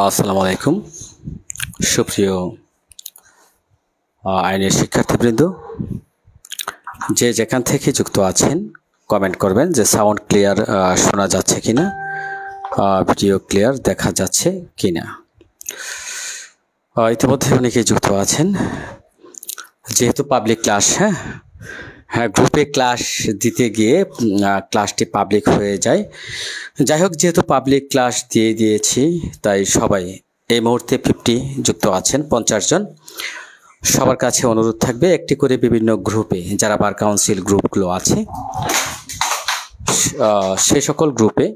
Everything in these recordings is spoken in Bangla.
আসসালামু আলাইকুম সুপ্রিয় আইনের শিক্ষার্থীবৃন্দ, যে যেখান থেকে যুক্ত আছেন কমেন্ট করবেন যে সাউন্ড ক্লিয়ার শোনা যাচ্ছে কিনা, ভিডিও ক্লিয়ার দেখা যাচ্ছে কিনা। ইতিমধ্যে অনেকেই যুক্ত আছেন। যেহেতু পাবলিক ক্লাস, হ্যাঁ গ্রুপে ক্লাস দিতে গিয়ে ক্লাসটি পাবলিক হয়ে যায়। যাই হোক, যেহেতু পাবলিক ক্লাস দিয়ে দিয়েছি তাই সবাই এই মুহূর্তে 50 যুক্ত আছেন, 50 জন। সবার কাছে অনুরোধ থাকবে একটি করে বিভিন্ন গ্রুপে, যারা বার কাউন্সিল গ্রুপগুলো আছে সে সকল গ্রুপে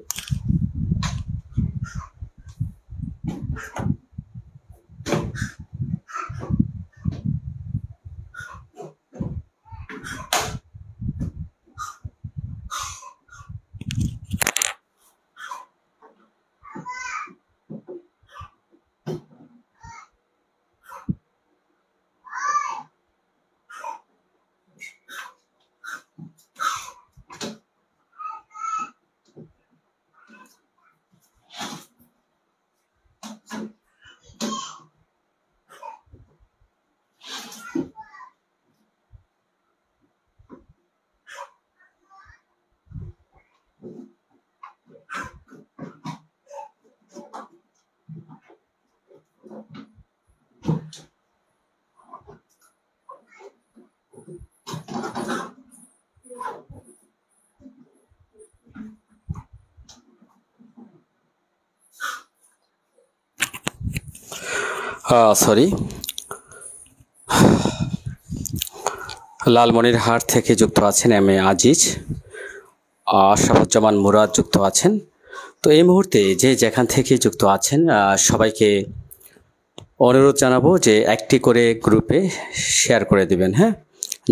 লালমনিরহাট থেকে যুক্ত আছেন এম.এ. আজিজ, আশরাফুজ্জামান মুরাদ যুক্ত আছেন। তো এই মুহূর্তে যে যেখান থেকে যুক্ত আছেন সবাইকে অনুরোধ জানাবো যে একটি করে গ্রুপে শেয়ার করে দিবেন। হ্যাঁ,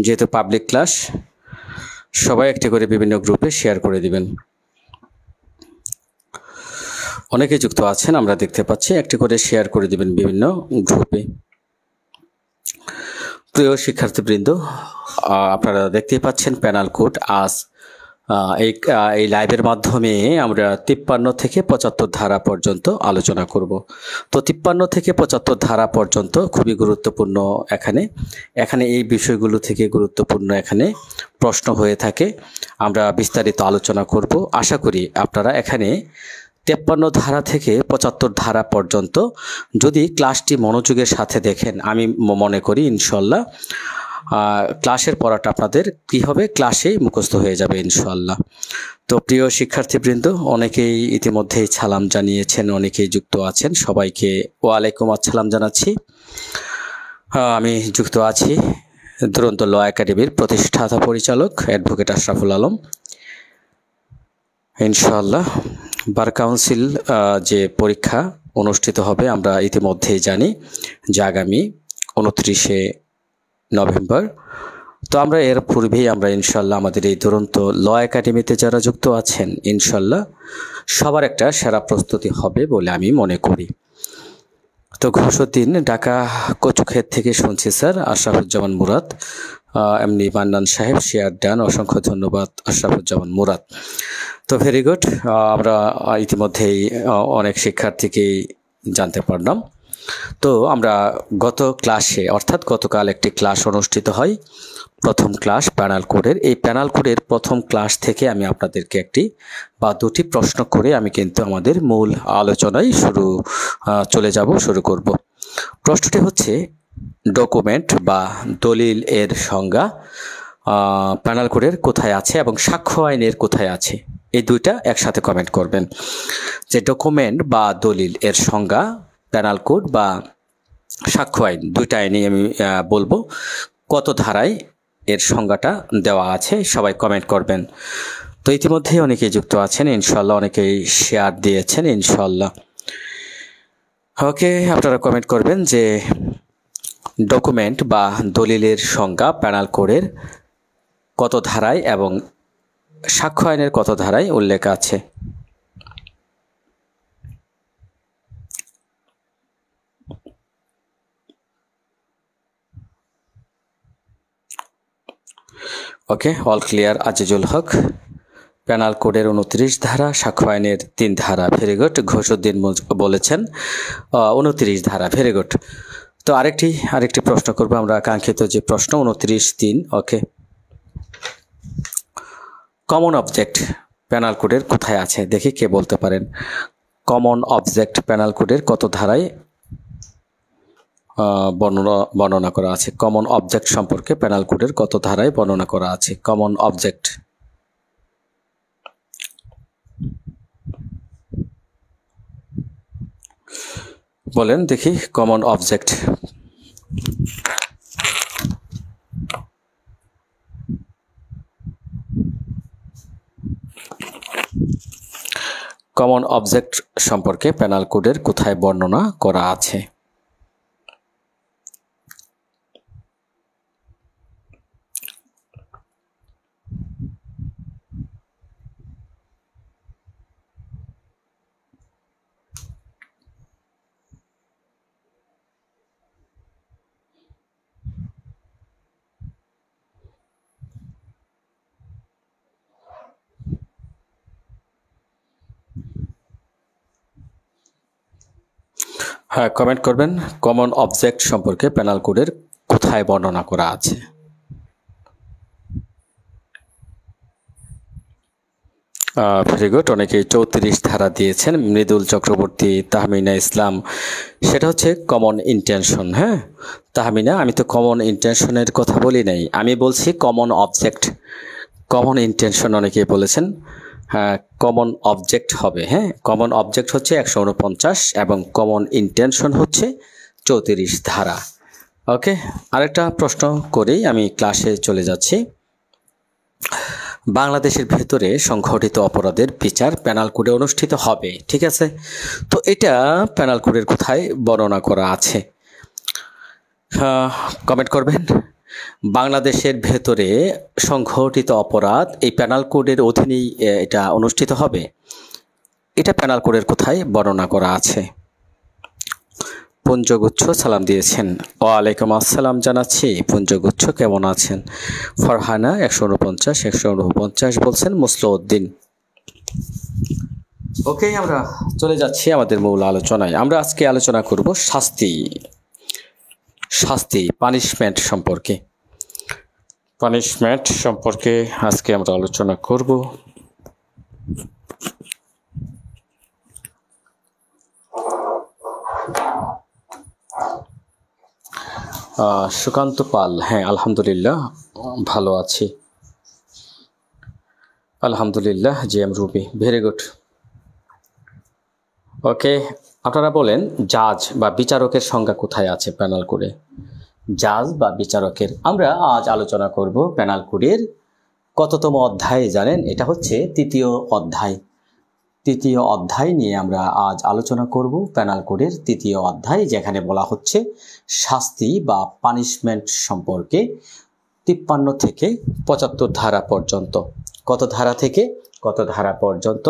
যেহেতু পাবলিক ক্লাস, সবাই একটি করে বিভিন্ন গ্রুপে শেয়ার করে দিবেন। অনেকে যুক্ত আছেন আমরা দেখতে পাচ্ছি, একটি করে শেয়ার করে দিবেন বিভিন্ন গ্রুপে। প্রিয় শিক্ষার্থীবৃন্দ, আপনারা দেখতেই পাচ্ছেন প্যানেল কোড। আজ এই লাইভের মাধ্যমে আমরা 53 থেকে 75 ধারা পর্যন্ত আলোচনা করব। তো 53 থেকে 75 ধারা পর্যন্ত খুবই গুরুত্বপূর্ণ। এখানে এই বিষয়গুলো থেকে গুরুত্বপূর্ণ এখানে প্রশ্ন হয়ে থাকে, আমরা বিস্তারিত আলোচনা করব। আশা করি আপনারা এখানে 53 ধারা থেকে 75 ধারা পর্যন্ত যদি ক্লাসটি মনোযোগের সাথে দেখেন, আমি মনে করি ইনশাল্লাহ ক্লাসের পড়াটা আপনাদের কি হবে, ক্লাসেই মুখস্থ হয়ে যাবে ইনশাল্লাহ। তো প্রিয় শিক্ষার্থীবৃন্দ, অনেকেই ইতিমধ্যেই সালাম জানিয়েছেন, অনেকেই যুক্ত আছেন, সবাইকে ওয়ালাইকুম আসসালাম জানাচ্ছি। আমি যুক্ত আছি দুরন্ত ল একাডেমির প্রতিষ্ঠাতা পরিচালক অ্যাডভোকেট আশরাফুল আলম। ইনশাআল্লাহ বার কাউন্সিল যে পরীক্ষা অনুষ্ঠিত হবে আমরা ইতিমধ্যেই জানি যে আগামী 29শে নভেম্বর। তো আমরা এর পূর্বেই আমরা ইনশাআল্লাহ আমাদের এই দুরন্ত ল একাডেমিতে যারা যুক্ত আছেন ইনশাআল্লাহ সবার একটা সেরা প্রস্তুতি হবে বলে আমি মনে করি। তো ঘোষউদ্দিন ঢাকা কচুক্ষেত থেকে শুনছি স্যার, আশরাফুজ্জামান মুরাদ, এমনি মান্নান সাহেব শেয়ার ডান, অসংখ্য ধন্যবাদ আশরাফুজ্জামান মুরাদ। তো ভেরি গুড, আমরা ইতিমধ্যেই অনেক শিক্ষার্থীকেই জানতে পারলাম। তো আমরা গত ক্লাসে অর্থাৎ গতকাল একটি ক্লাস অনুষ্ঠিত হয়, প্রথম ক্লাস প্যানাল কোডের। এই প্যানাল কোডের প্রথম ক্লাস থেকে আমি আপনাদেরকে একটি বা দুটি প্রশ্ন করে আমি কিন্তু আমাদের মূল আলোচনায় শুরু করব। প্রশ্নটি হচ্ছে ডকুমেন্ট বা দলিল এর সংজ্ঞা প্যানাল কোডের কোথায় আছে এবং সাক্ষ্য আইনের কোথায় আছে, এই দুইটা একসাথে কমেন্ট করবেন। যে ডকুমেন্ট বা দলিল এর সংজ্ঞা প্যানাল কোড বা সাক্ষ্য আইন দুইটা আইনই আমি বলবো, কত ধারায় এর সংজ্ঞাটা দেওয়া আছে সবাই কমেন্ট করবেন। তো ইতিমধ্যেই অনেকেই যুক্ত আছেন ইনশাআল্লাহ, অনেকেই শেয়ার দিয়েছেন ইনশাআল্লাহ। ওকে, আপনারা কমেন্ট করবেন যে ডকুমেন্ট বা দলিলের সংজ্ঞা প্যানাল কোডের কত ধারায় এবং সাক্ষ্য আইনের কত ধারায় উল্লেখ আছে। ওকে, অল ক্লিয়ার আজিজুল হক। প্যানাল কোডের 29 ধারা, সাক্ষ্য আইনের 3 ধারা। ভেরি গুড, ঘোষউদ্দিন বলেছেন 29 ধারা। Very good. তো আরেকটি প্রশ্ন করবো আমরা, কাঙ্ক্ষিত যে প্রশ্ন 29(3). ওকে, কমন অবজেক্ট প্যানাল কোডের কোথায় আছে দেখি কে বলতে পারেন। কমন অবজেক্ট প্যানাল কোডের কত ধারায় বর্ণনা করা আছে? কমন অবজেক্ট সম্পর্কে প্যানাল কোডের কত ধারায় বর্ণনা করা আছে? কমন অবজেক্ট বলেন দেখি। কমন অবজেক্ট কমন অবজেক্ট সম্পর্কে প্যানাল কোডের কোথায় বর্ণনা করা আছে? হ্যাঁ, কমেন্ট করবেন কমন অবজেক্ট সম্পর্কে প্যানাল কোডের কোথায় বর্ণনা করা আছে। ভেরি গুড, অনেকেই 34 ধারা দিয়েছেন। মৃদুল চক্রবর্তী, তাহমিনা ইসলাম, সেটা হচ্ছে কমন ইন্টেনশন। হ্যাঁ তাহমিনা, আমি তো কমন ইন্টেনশনের কথা বলি নাই, আমি বলছি কমন অবজেক্ট। কমন ইন্টেনশন অনেকেই বলেছেন, হ্যাঁ কমন অবজেক্ট হবে। হ্যাঁ, কমন অবজেক্ট হচ্ছে 149 এবং কমন ইন্টেনশন হচ্ছে 34 ধারা। ওকে, আরেকটা প্রশ্ন করেই আমি ক্লাসে চলে যাচ্ছি। বাংলাদেশের ভেতরে সংঘটিত অপরাধের বিচার প্যানাল কোডে অনুষ্ঠিত হবে, ঠিক আছে? তো এটা প্যানাল কোডের কোথায় বর্ণনা করা আছে? কমেন্ট করবেন। বাংলাদেশের ভেতরে সংঘটিত অপরাধ এই প্যানাল কোডের অধীনেই এটা অনুষ্ঠিত হবে, এটা প্যানাল কোডের কোথায় বর্ণনা করা আছে? পুঞ্জগুচ্ছ সালাম দিয়েছেন, ওয়ালাইকুম আসসালাম জানাচ্ছি। পুঞ্জগুচ্ছ কেমন আছেন? ফরহানা 149 বলছেন মুসলিউদ্দিন। ওকে, আমরা চলে যাচ্ছি আমাদের মূল আলোচনায়। আমরা আজকে আলোচনা করব শাস্তি পানিশমেন্ট সম্পর্কে। পানিশমেন্ট সম্পর্কে আজকে আমরা আলোচনা করব। সুকান্ত পাল, হ্যাঁ আলহামদুলিল্লাহ ভালো আছি, আলহামদুলিল্লাহ। জি M Rubi, very good. Okay, আপনারা বলেন জাজ বা বিচারকের সংজ্ঞা কোথায় আছে প্যানাল কোডে? জাজ বা বিচারকের আমরা আজ আলোচনা করব প্যানাল কোডের কততম অধ্যায় জানেন? এটা হচ্ছে 3য় অধ্যায়। তৃতীয় অধ্যায় নিয়ে আমরা আজ আলোচনা করব। পেনাল কোডের তৃতীয় অধ্যায়, যেখানে বলা হচ্ছে শাস্তি বা পানিশমেন্ট সম্পর্কে 53 থেকে 75 ধারা পর্যন্ত। কত ধারা থেকে কত ধারা পর্যন্ত?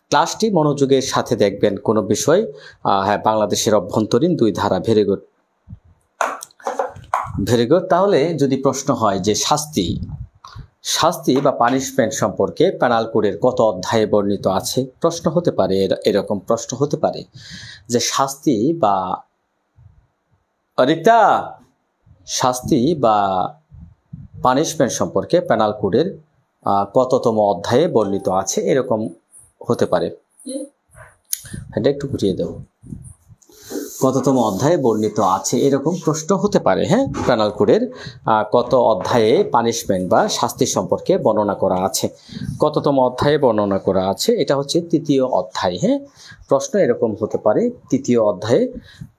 ক্লাসটি মনোযোগের সাথে দেখবেন। কোনো বিষয় হ্যাঁ, বাংলাদেশের অভ্যন্তরীণ 2 ধারা। Very good, very good. তাহলে যদি প্রশ্ন হয় যে শাস্তি বা পানিশমেন্ট সম্পর্কে পেনাল কোডের কত অধ্যায়ে বর্ণিত আছে, প্রশ্ন হতে পারে, এরকম প্রশ্ন হতে পারে যে শাস্তি বা পানিশমেন্ট সম্পর্কে পেনাল কোডের কততম অধ্যায়ে বর্ণিত আছে, এরকম হতে পারে। এটা একটু ঘুরিয়ে দেব। কততম অধ্যায়ে বর্ণিত আছে, এরকম প্রশ্ন হতে পারে। হ্যাঁ, পেনাল কোডের কত অধ্যায়ে পানিশমেন্ট বা শাস্তি সম্পর্কে বর্ণনা করা আছে, কততম অধ্যায়ে বর্ণনা করা আছে, এটা হচ্ছে 3য় অধ্যায়। হ্যাঁ, প্রশ্ন এরকম হতে পারে, 3য় অধ্যায়ে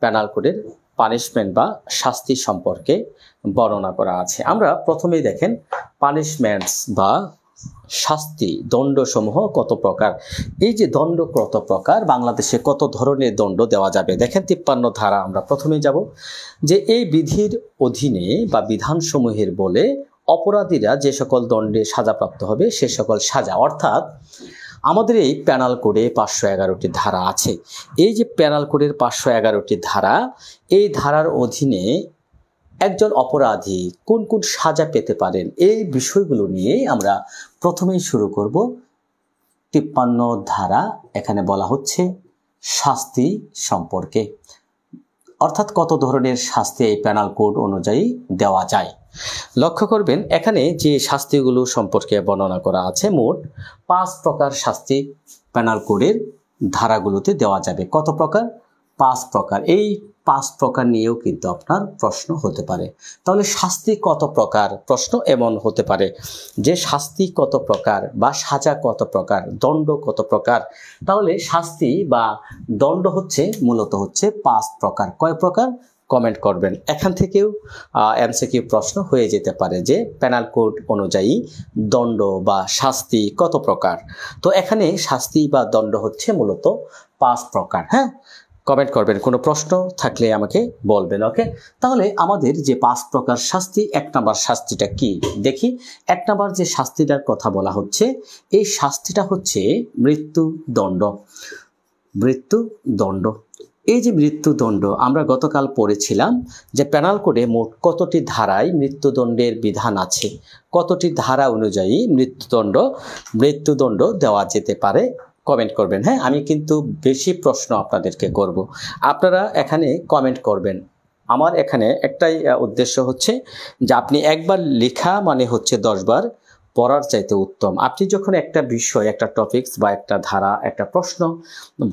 পেনাল কোডের পানিশমেন্ট বা শাস্তি সম্পর্কে বর্ণনা করা আছে। আমরা প্রথমেই দেখেন পানিশমেন্টস বা শাস্তি, দণ্ডসমূহ কত প্রকার। এই যে দণ্ড কত প্রকার, বাংলাদেশে কত ধরনের দণ্ড দেওয়া যাবে, দেখেন 53 ধারা। আমরা প্রথমেই যাব যে এই বিধির অধীনে বা বিধানসমূহের বলে অপরাধীরা যে সকল দণ্ডে সাজাপ্রাপ্ত হবে সে সকল সাজা, অর্থাৎ আমাদের এই পেনাল কোডে 511টি ধারা আছে। এই যে পেনাল কোডের 511টি ধারা, এই ধারার অধীনে একজন অপরাধী কোন কোন সাজা পেতে পারেন, এই বিষয়গুলো নিয়ে আমরা প্রথমেই শুরু করব। 53 ধারা, এখানে বলা হচ্ছে শাস্তি সম্পর্কে, অর্থাৎ কত ধরনের শাস্তি এই পেনাল কোড অনুযায়ী দেওয়া যায়। লক্ষ্য করবেন এখানে যে শাস্তিগুলো সম্পর্কে বর্ণনা করা আছে, মোট 5 প্রকার শাস্তি পেনাল কোডের ধারাগুলোতে দেওয়া যাবে। কত প্রকার? 5 প্রকার। এই 5 প্রকার নিয়েও কিন্তু আপনার প্রশ্ন হতে পারে। তাহলে শাস্তি কত প্রকার? প্রশ্ন এমন হতে পারে যে শাস্তি কত প্রকার বা সাজা কত প্রকার, দণ্ড কত প্রকার। তাহলে শাস্তি বা দণ্ড মূলত হচ্ছে 5 প্রকার। কয় প্রকার? কমেন্ট করবেন। এখান থেকেও এমসিকিউ প্রশ্ন হয়ে যেতে পারে যে পেনাল কোড অনুযায়ী দণ্ড বা শাস্তি কত প্রকার। তো এখানে শাস্তি বা দণ্ড হচ্ছে মূলত 5 প্রকার। হ্যাঁ, কমেন্ট করবেন, কোনো প্রশ্ন থাকলে আমাকে বলবেন। ওকে, তাহলে আমাদের যে 5 প্রকার শাস্তি, 1 নম্বর শাস্তিটা কি দেখি। 1 নম্বর যে শাস্তিটার কথা বলা হচ্ছে, এই শাস্তিটা হচ্ছে মৃত্যুদণ্ড। মৃত্যুদণ্ড, এই যে মৃত্যুদণ্ড, আমরা গতকাল পড়েছিলাম যে পেনাল কোডে মোট কতটি ধারায় মৃত্যুদণ্ডের বিধান আছে, কতটি ধারা অনুযায়ী মৃত্যুদণ্ড দেওয়া যেতে পারে। কমেন্ট করবেন। হ্যাঁ, আমি কিন্তু বেশি প্রশ্ন আপনাদেরকে করব, আপনারা এখানে কমেন্ট করবেন। আমার এখানে একটাই উদ্দেশ্য হচ্ছে যে আপনি একবার লেখা মানে হচ্ছে 10 বার পড়ার চাইতে উত্তম। আপনি যখন একটা বিষয়, একটা টপিকস বা একটা ধারা, একটা প্রশ্ন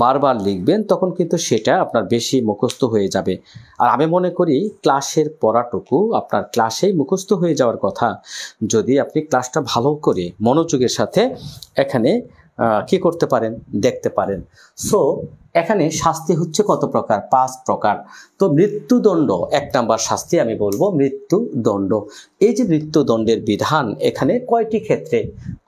বারবার লিখবেন, তখন কিন্তু সেটা আপনার বেশি মুখস্থ হয়ে যাবে। আর আমি মনে করি ক্লাসের পড়াটুকু আপনার ক্লাসেই মুখস্থ হয়ে যাওয়ার কথা, যদি আপনি ক্লাসটা ভালো করে মনোযোগের সাথে এখানে কি করতে পারেন, দেখতে পারেন। সো এখানে শাস্তি হচ্ছে কত প্রকার? 5 প্রকার। তো মৃত্যুদণ্ড 1 নম্বর শাস্তি আমি বলবো মৃত্যুদণ্ড। এই যে মৃত্যুদণ্ডের বিধান, এখানে কয়টি ক্ষেত্রে?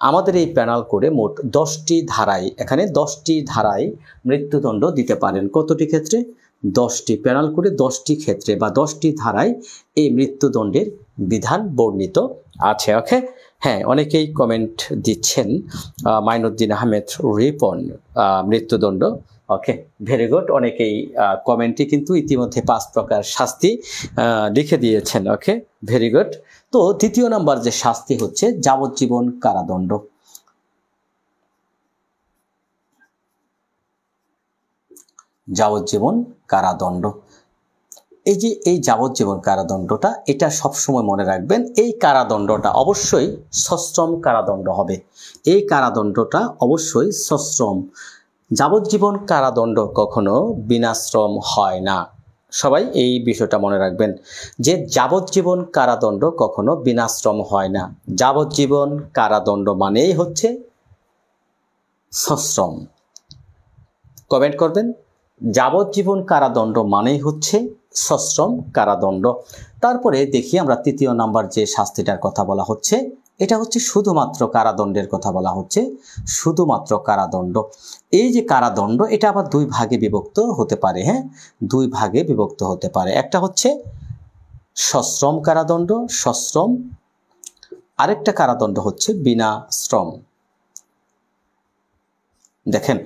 আমাদের এই পেনাল কোডে মোট 10টি ধারায়, এখানে 10টি ধারায় মৃত্যুদণ্ড দিতে পারেন। কতটি ক্ষেত্রে? 10টি। পেনাল কোডে 10টি ক্ষেত্রে বা 10টি ধারায় এই মৃত্যুদণ্ডের বিধান বর্ণিত আছে। ওকে, হ্যাঁ, অনেকেই কমেন্ট দিচ্ছেন। মাইনুদ্দিন আহমেদ রিপন, মৃত্যুদণ্ড। ওকে, ভেরি গুড। অনেকেই কমেন্টে কিন্তু ইতিমধ্যে 5 প্রকার শাস্তি লিখে দিয়েছেন। ওকে, ভেরি গুড। তো 2য় নম্বর যে শাস্তি হচ্ছে যাবজ্জীবন কারাদণ্ড। যাবজ্জীবন কারাদণ্ড, এই যে এই যাবজ্জীবন কারাদণ্ডটা, এটা সবসময় মনে রাখবেন। এই কারাদণ্ডটা অবশ্যই সশ্রম কারাদণ্ড হবে। এই কারাদণ্ডটা অবশ্যই সশ্রম। যাবজ্জীবন কারাদণ্ড কখনো বিনাশ্রম হয় না। সবাই এই বিষয়টা মনে রাখবেন যে যাবজ্জীবন কারাদণ্ড কখনো বিনাশ্রম হয় না। যাবজ্জীবন কারাদণ্ড মানেই হচ্ছে সশ্রম। কমেন্ট করবেন, যাবজ্জীবন কারাদণ্ড মানেই হচ্ছে সশ্রম কারাদণ্ড। তারপরে দেখি আমরা 3য় নাম্বার যে শাস্তিটার কথা বলা হচ্ছে, এটা হচ্ছে শুধুমাত্র কারাদণ্ডের কথা বলা হচ্ছে, শুধুমাত্র কারাদণ্ড। এই যে কারাদণ্ড এটা আবার দুই ভাগে বিভক্ত হতে পারে, হ্যাঁ, দুই ভাগে বিভক্ত হতে পারে। একটা হচ্ছে সশ্রম কারাদণ্ড, সশ্রম, আরেকটা কারাদণ্ড হচ্ছে বিনা শ্রম। দেখেন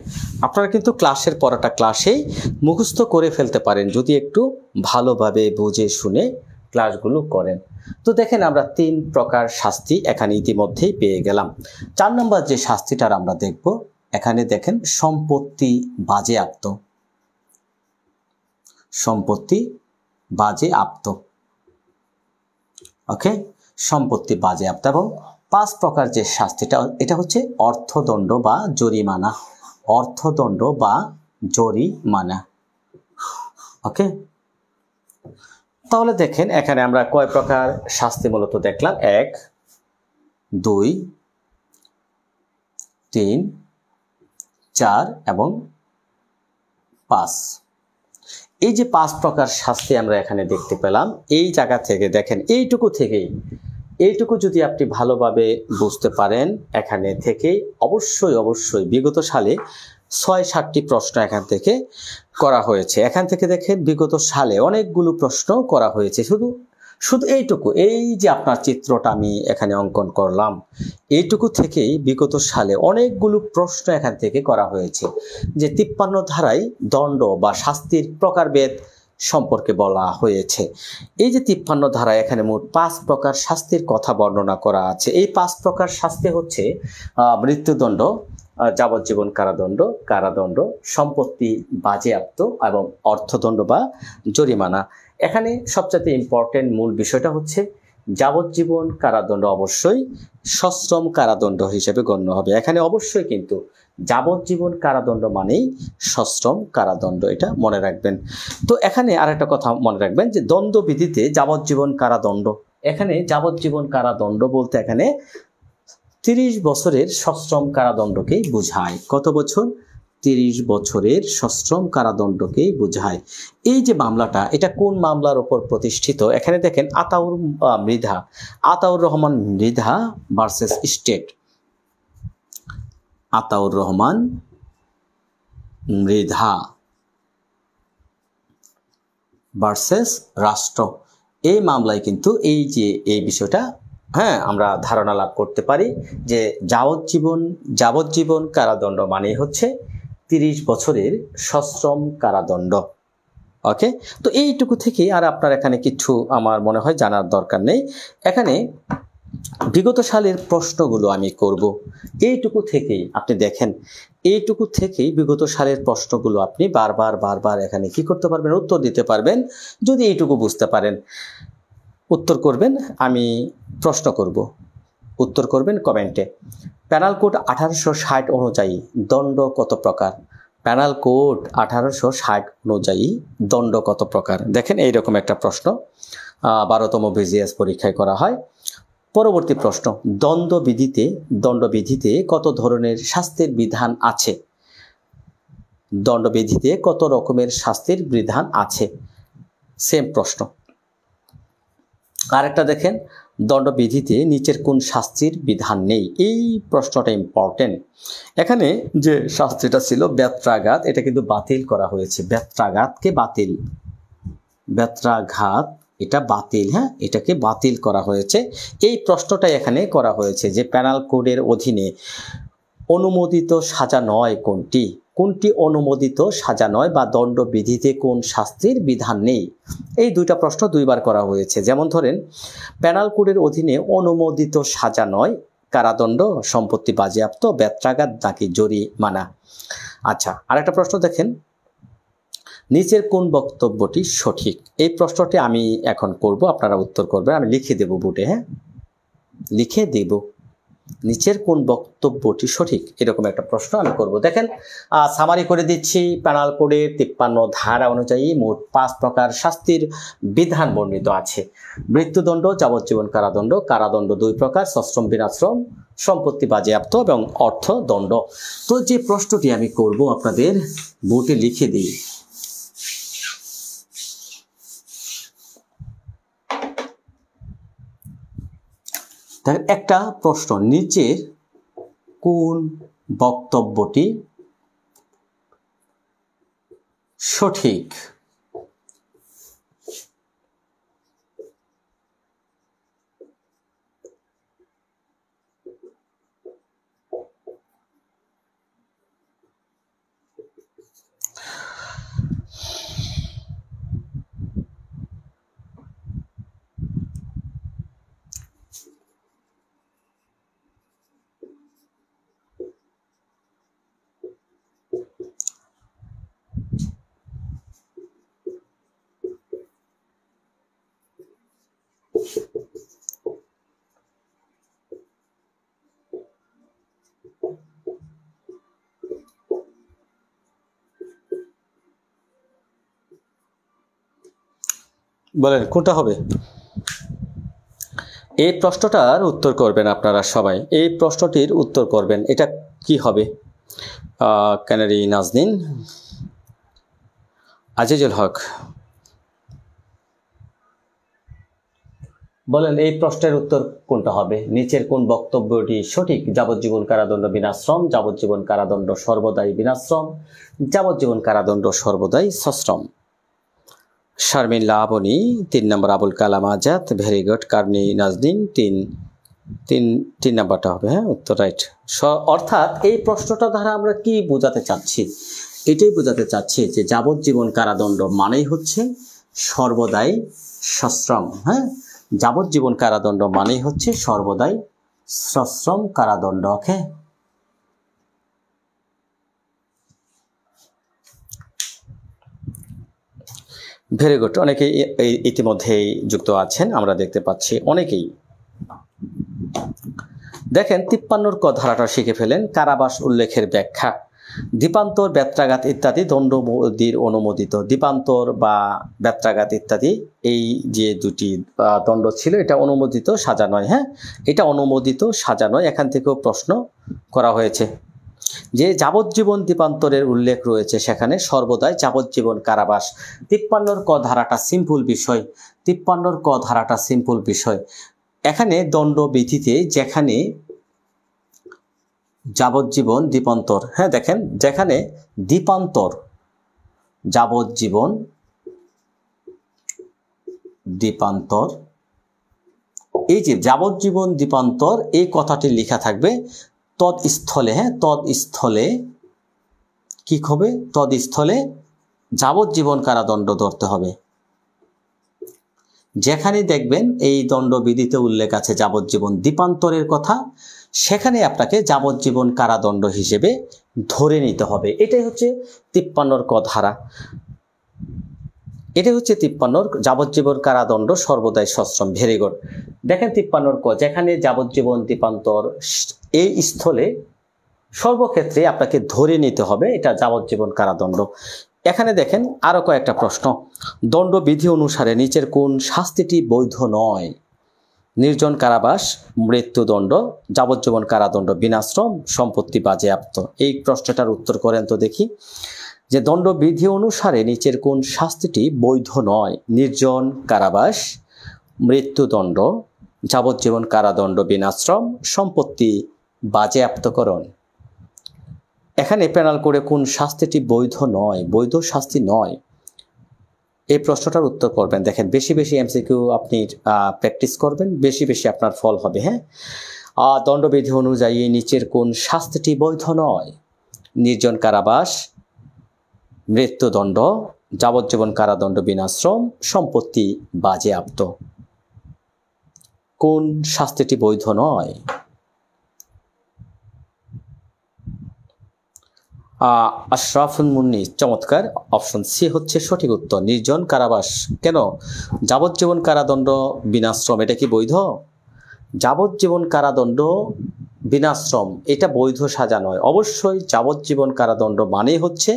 আপনারা কিন্তু ক্লাসের পড়াটা ক্লাসেই মুখস্থ করে ফেলতে পারেন যদি একটু ভালোভাবে বুঝে শুনে ক্লাসগুলো করেন। তো দেখেন আমরা 3 প্রকার শাস্তি এখানে ইতিমধ্যেই পেয়ে গেলাম। 4 নম্বর যে শাস্তিটার আমরা দেখব, এখানে দেখেন সম্পত্তি বাজেয়াপ্ত, সম্পত্তি বাজেয়াপ্ত, ওকে, সম্পত্তি বাজেয়াপ্ত। এবং 5 প্রকার যে শাস্তিটা, এটা হচ্ছে অর্থদণ্ড বা জরিমানা, অর্থদণ্ড বা জরিমানা, ওকে। তাহলে দেখেন এখানে আমরা কয় প্রকার শাস্তি মূলত দেখলাম, 1, 2, 3, 4 এবং 5। এই যে 5 প্রকার শাস্তি আমরা এখানে দেখতে পেলাম, এই জায়গা থেকে দেখেন এইটুকু যদি আপনি ভালোভাবে বুঝতে পারেন, এখানে থেকে অবশ্যই বিগত সালে 6-7টি প্রশ্ন এখান থেকে করা হয়েছে। এখান থেকে দেখেন বিগত সালে অনেকগুলো প্রশ্ন করা হয়েছে। শুধু এইটুকু, এই যে আপনার চিত্রটা আমি এখানে অঙ্কন করলাম, এইটুকু থেকেই বিগত সালে অনেকগুলো প্রশ্ন এখান থেকে করা হয়েছে। যে 53 ধারায় দণ্ড বা শাস্তির প্রকারভেদ সম্পর্কে বলা হয়েছে। এই যে 53 ধারায় এখানে মোট 5 প্রকার শাস্তির কথা বর্ণনা করা আছে। এই 5 প্রকার শাস্তি হচ্ছে মৃত্যুদণ্ড, যাবজ্জীবন কারাদণ্ড, কারাদণ্ড, সম্পত্তি বাজেয়াপ্ত এবং অর্থদণ্ড বা জরিমানা। এখানে সবচেয়ে ইম্পর্টেন্ট মূল বিষয়টা হচ্ছে যাবজ্জীবন কারাদণ্ড অবশ্যই সশ্রম কারাদণ্ড হিসেবে গণ্য হবে। এখানে অবশ্যই কিন্তু যাবজ্জীবন কারাদণ্ড মানেই সশ্রম কারাদণ্ড, এটা মনে রাখবেন। তো এখানে আরেকটা কথা মনে রাখবেন যে দ্বন্দ্ববিধিতে যাবজ্জীবন কারাদণ্ড, এখানে যাবজ্জীবন কারাদণ্ড বলতে এখানে 30 বছরের সশ্রম কারাদণ্ডকেই বোঝায়। কত বছর? 30 বছরের সশ্রম কারাদণ্ডকেই বোঝায়। এই যে মামলাটা, এটা কোন মামলার উপর প্রতিষ্ঠিত? এখানে দেখেন Ataur Rahman Mridha versus state, Ataur Rahman Mridha versus রাষ্ট্র। এই মামলায় কিন্তু এই বিষয়টা, হ্যাঁ, আমরা ধারণা লাভ করতে পারি যে যাবজ্জীবন কারাদণ্ড মানে হচ্ছে 30 বছরের সশ্রম কারাদণ্ড, ওকে। তো এইটুকু থেকে আর আপনার এখানে কিছু আমার মনে হয় জানার দরকার নেই। এখানে বিগত সালের প্রশ্নগুলো আমি করব, এইটুকু থেকেই আপনি দেখেন, এইটুকু থেকেই বিগত সালের প্রশ্নগুলো আপনি বারবার এখানে কি করতে পারবেন? উত্তর দিতে পারবেন। যদি এইটুকু বুঝতে পারেন, উত্তর করবেন, আমি প্রশ্ন করব, উত্তর করবেন কমেন্টে। প্যানাল কোড 1860 অনুযায়ী দণ্ড কত প্রকার? প্যানাল কোড 1860 অনুযায়ী দণ্ড কত প্রকার? দেখেন এইরকম একটা প্রশ্ন 12তম বিজিএস পরীক্ষায় করা হয়। পরবর্তী প্রশ্ন, দণ্ডবিধিতে কত ধরনের শাস্তির বিধান আছে? দণ্ডবিধিতে কত রকমের শাস্তির বিধান আছে? সেম প্রশ্ন। আরেকটা দেখেন, দণ্ডবিধিতে নিচের কোন শাস্তির বিধান নেই? এই প্রশ্নটা ইম্পর্টেন্ট। এখানে যে শাস্তিটা ছিল বেত্রাঘাত, এটা কিন্তু বাতিল করা হয়েছে। বেত্রাঘাত এটা বাতিল, হ্যাঁ, এটাকে বাতিল করা হয়েছে। এই প্রশ্নটাই এখানে করা হয়েছে যে প্যানাল কোডের অধীনে অনুমোদিত সাজা নয় কোনটি অনুমোদিত সাজা নয়, বা দণ্ডবিধিতে কোন শাস্তির বিধান নেই? এই দুইটা প্রশ্ন দুইবার করা হয়েছে। যেমন ধরেন, প্যানাল কোডের অধীনে অনুমোদিত সাজা নয় কারাদণ্ড, সম্পত্তি বাজেয়াপ্ত, বেত্রাঘাত নাকি জরিমানা। আচ্ছা, আরেকটা প্রশ্ন দেখেন, নিচের কোন বক্তব্যটি সঠিক? এই প্রশ্নটি আমি এখন করব, আপনারা উত্তর করবেন। আমি লিখে দেব বোর্ডে, হ্যাঁ, লিখে দেব, নিচের কোন বক্তব্যটি সঠিক, এরকম একটা প্রশ্ন আমি করব। দেখেন সামারি করে দিচ্ছি। প্যানাল কোডের 53 ধারা অনুযায়ী মোট 5 প্রকার শাস্তির বিধান বর্ণিত আছে। মৃত্যুদণ্ড, যাবজ্জীবন কারাদণ্ড, কারাদণ্ড 2 প্রকার, সশ্রম, বিনাশ্রম, সম্পত্তি বাজেয়াপ্ত এবং অর্থদণ্ড। তো যে প্রশ্নটি আমি করব আপনাদের বোর্ডে লিখে দিই। দেখেন একটা প্রশ্ন, নিচের কোন বক্তব্যটি সঠিক? বলেন কোনটা হবে? এই প্রশ্নটার উত্তর করবেন আপনারা সবাই, এই প্রশ্নটির উত্তর করবেন। এটা কি হবে? ক্যানারি নাজনীন, আজিজুল হক, বলেন এই প্রশ্নের উত্তর কোনটা হবে? নিচের কোন বক্তব্যটি সঠিক? যাবজ্জীবন কারাদণ্ড বিনাশ্রম, যাবজ্জীবন কারাদণ্ড সর্বদাই বিনাশ্রম, যাবজ্জীবন কারাদণ্ড সর্বদাই সশ্রম। শারমিন লাবণী 3 নম্বর, আবুল কালাম আজাদ, ভেরি গুড। কারনি নাজনীন 3 নাম্বারটা হবে, হ্যাঁ উত্তর রাইট। অর্থাৎ এই প্রশ্নটা দ্বারা আমরা কি বোঝাতে চাচ্ছি? এটাই বোঝাতে চাচ্ছি যে যাবজ্জীবন কারাদণ্ড মানেই হচ্ছে সর্বদাই সশ্রম। হ্যাঁ, যাবজ্জীবন কারাদণ্ড মানেই হচ্ছে সর্বদাই সশ্রম কারাদণ্ড। ওকে, ভেরি গুড। অনেকেই ইতিমধ্যেই যুক্ত আছেন, আমরা দেখতে পাচ্ছি অনেকেই। দেখেন 53 ক ধারাটা শিখে ফেলেন। কারাবাস উল্লেখের ব্যাখ্যা। দীপান্তর, ব্যত্রাঘাত ইত্যাদি দণ্ডবিধির অনুমোদিত। দীপান্তর বা ব্যত্রাঘাত ইত্যাদি এই যে দুটি দণ্ড ছিল, এটা অনুমোদিত, সাজা নয়। হ্যাঁ, এটা অনুমোদিত, সাজা নয়। এখান থেকেও প্রশ্ন করা হয়েছে যে যাবজ্জীবন দীপান্তরের উল্লেখ রয়েছে, সেখানে সর্বদাই যাবজ্জীবন কারাবাস। 53 ক ধারাটা সিম্পল বিষয়, 53 ক ধারাটা সিম্পল বিষয়। এখানে দণ্ডবিধিতে যেখানে যাবজ্জীবন দীপান্তর, হ্যাঁ দেখেন, যেখানে দীপান্তর, যাবজ্জীবন দীপান্তর, এই যে যাবজ্জীবন দীপান্তর এই কথাটি লেখা থাকবে তৎস্থলে। হ্যাঁ, তৎস্থলে কি হবে? তৎস্থলে যাবজ্জীবন কারাদণ্ড ধরতে হবে। যেখানে দেখবেন এই দণ্ডবিধিতে উল্লেখ আছে যাবজ্জীবন দীপান্তরের কথা, সেখানে আপনাকে যাবজ্জীবন কারাদণ্ড হিসেবে ধরে নিতে হবে। এটাই হচ্ছে 53 ক ধারা, এটাই হচ্ছে 53 যাবজ্জীবন কারাদণ্ড সর্বদাই সশ্রম। Very good. দেখেন 53 ক, যেখানে যাবজ্জীবন দীপান্তর এই স্থলে সর্বক্ষেত্রে আপনাকে ধরে নিতে হবে, এটা যাবজ্জীবন কারাদণ্ড। এখানে দেখেন আরো কয়েকটা প্রশ্ন। দণ্ডবিধি অনুসারে নিচের কোন শাস্তিটি বৈধ নয়? নির্জন কারাবাস, মৃত্যুদণ্ড, যাবজ্জীবন কারাদণ্ড বিনাশ্রম, সম্পত্তি বাজেয়াপ্ত। এই প্রশ্নটার উত্তর করেন তো দেখি। যে দণ্ডবিধি অনুসারে নিচের কোন শাস্তিটি বৈধ নয়? নির্জন কারাবাস, মৃত্যুদণ্ড, যাবজ্জীবন কারাদণ্ড বিনাশ্রম, সম্পত্তি বাজেয়াপ্তকরণ। এখানে প্যানেল করে কোন শাস্তিটি বৈধ নয়, বৈধ শাস্তি নয়, এই প্রশ্নটার উত্তর করবেন। দেখেন বেশি বেশি এমসিকিউ আপনি প্র্যাকটিস করবেন, বেশি বেশি আপনার ফল হবে। হ্যাঁ, দণ্ডবিধি অনুযায়ী নিচের কোন শাস্তিটি বৈধ নয়? নির্জন কারাবাস, মৃত্যুদণ্ড, যাবজ্জীবন কারাদণ্ড বিনাশ্রম, সম্পত্তি বাজেয়াপ্ত। কোন শাস্তিটি বৈধ নয়? আশরাফুল মুন্নি, চমৎকার। অপশন সি হচ্ছে সঠিক উত্তর, নির্জন কারাবাস। কেন? যাবজ্জীবন কারাদণ্ড বিনাশ্রম, এটা কি বৈধ? যাবজ্জীবন কারাদণ্ড বিনাশ্রম এটা বৈধ সাজা নয়। অবশ্যই যাবজ্জীবন কারাদণ্ড মানেই হচ্ছে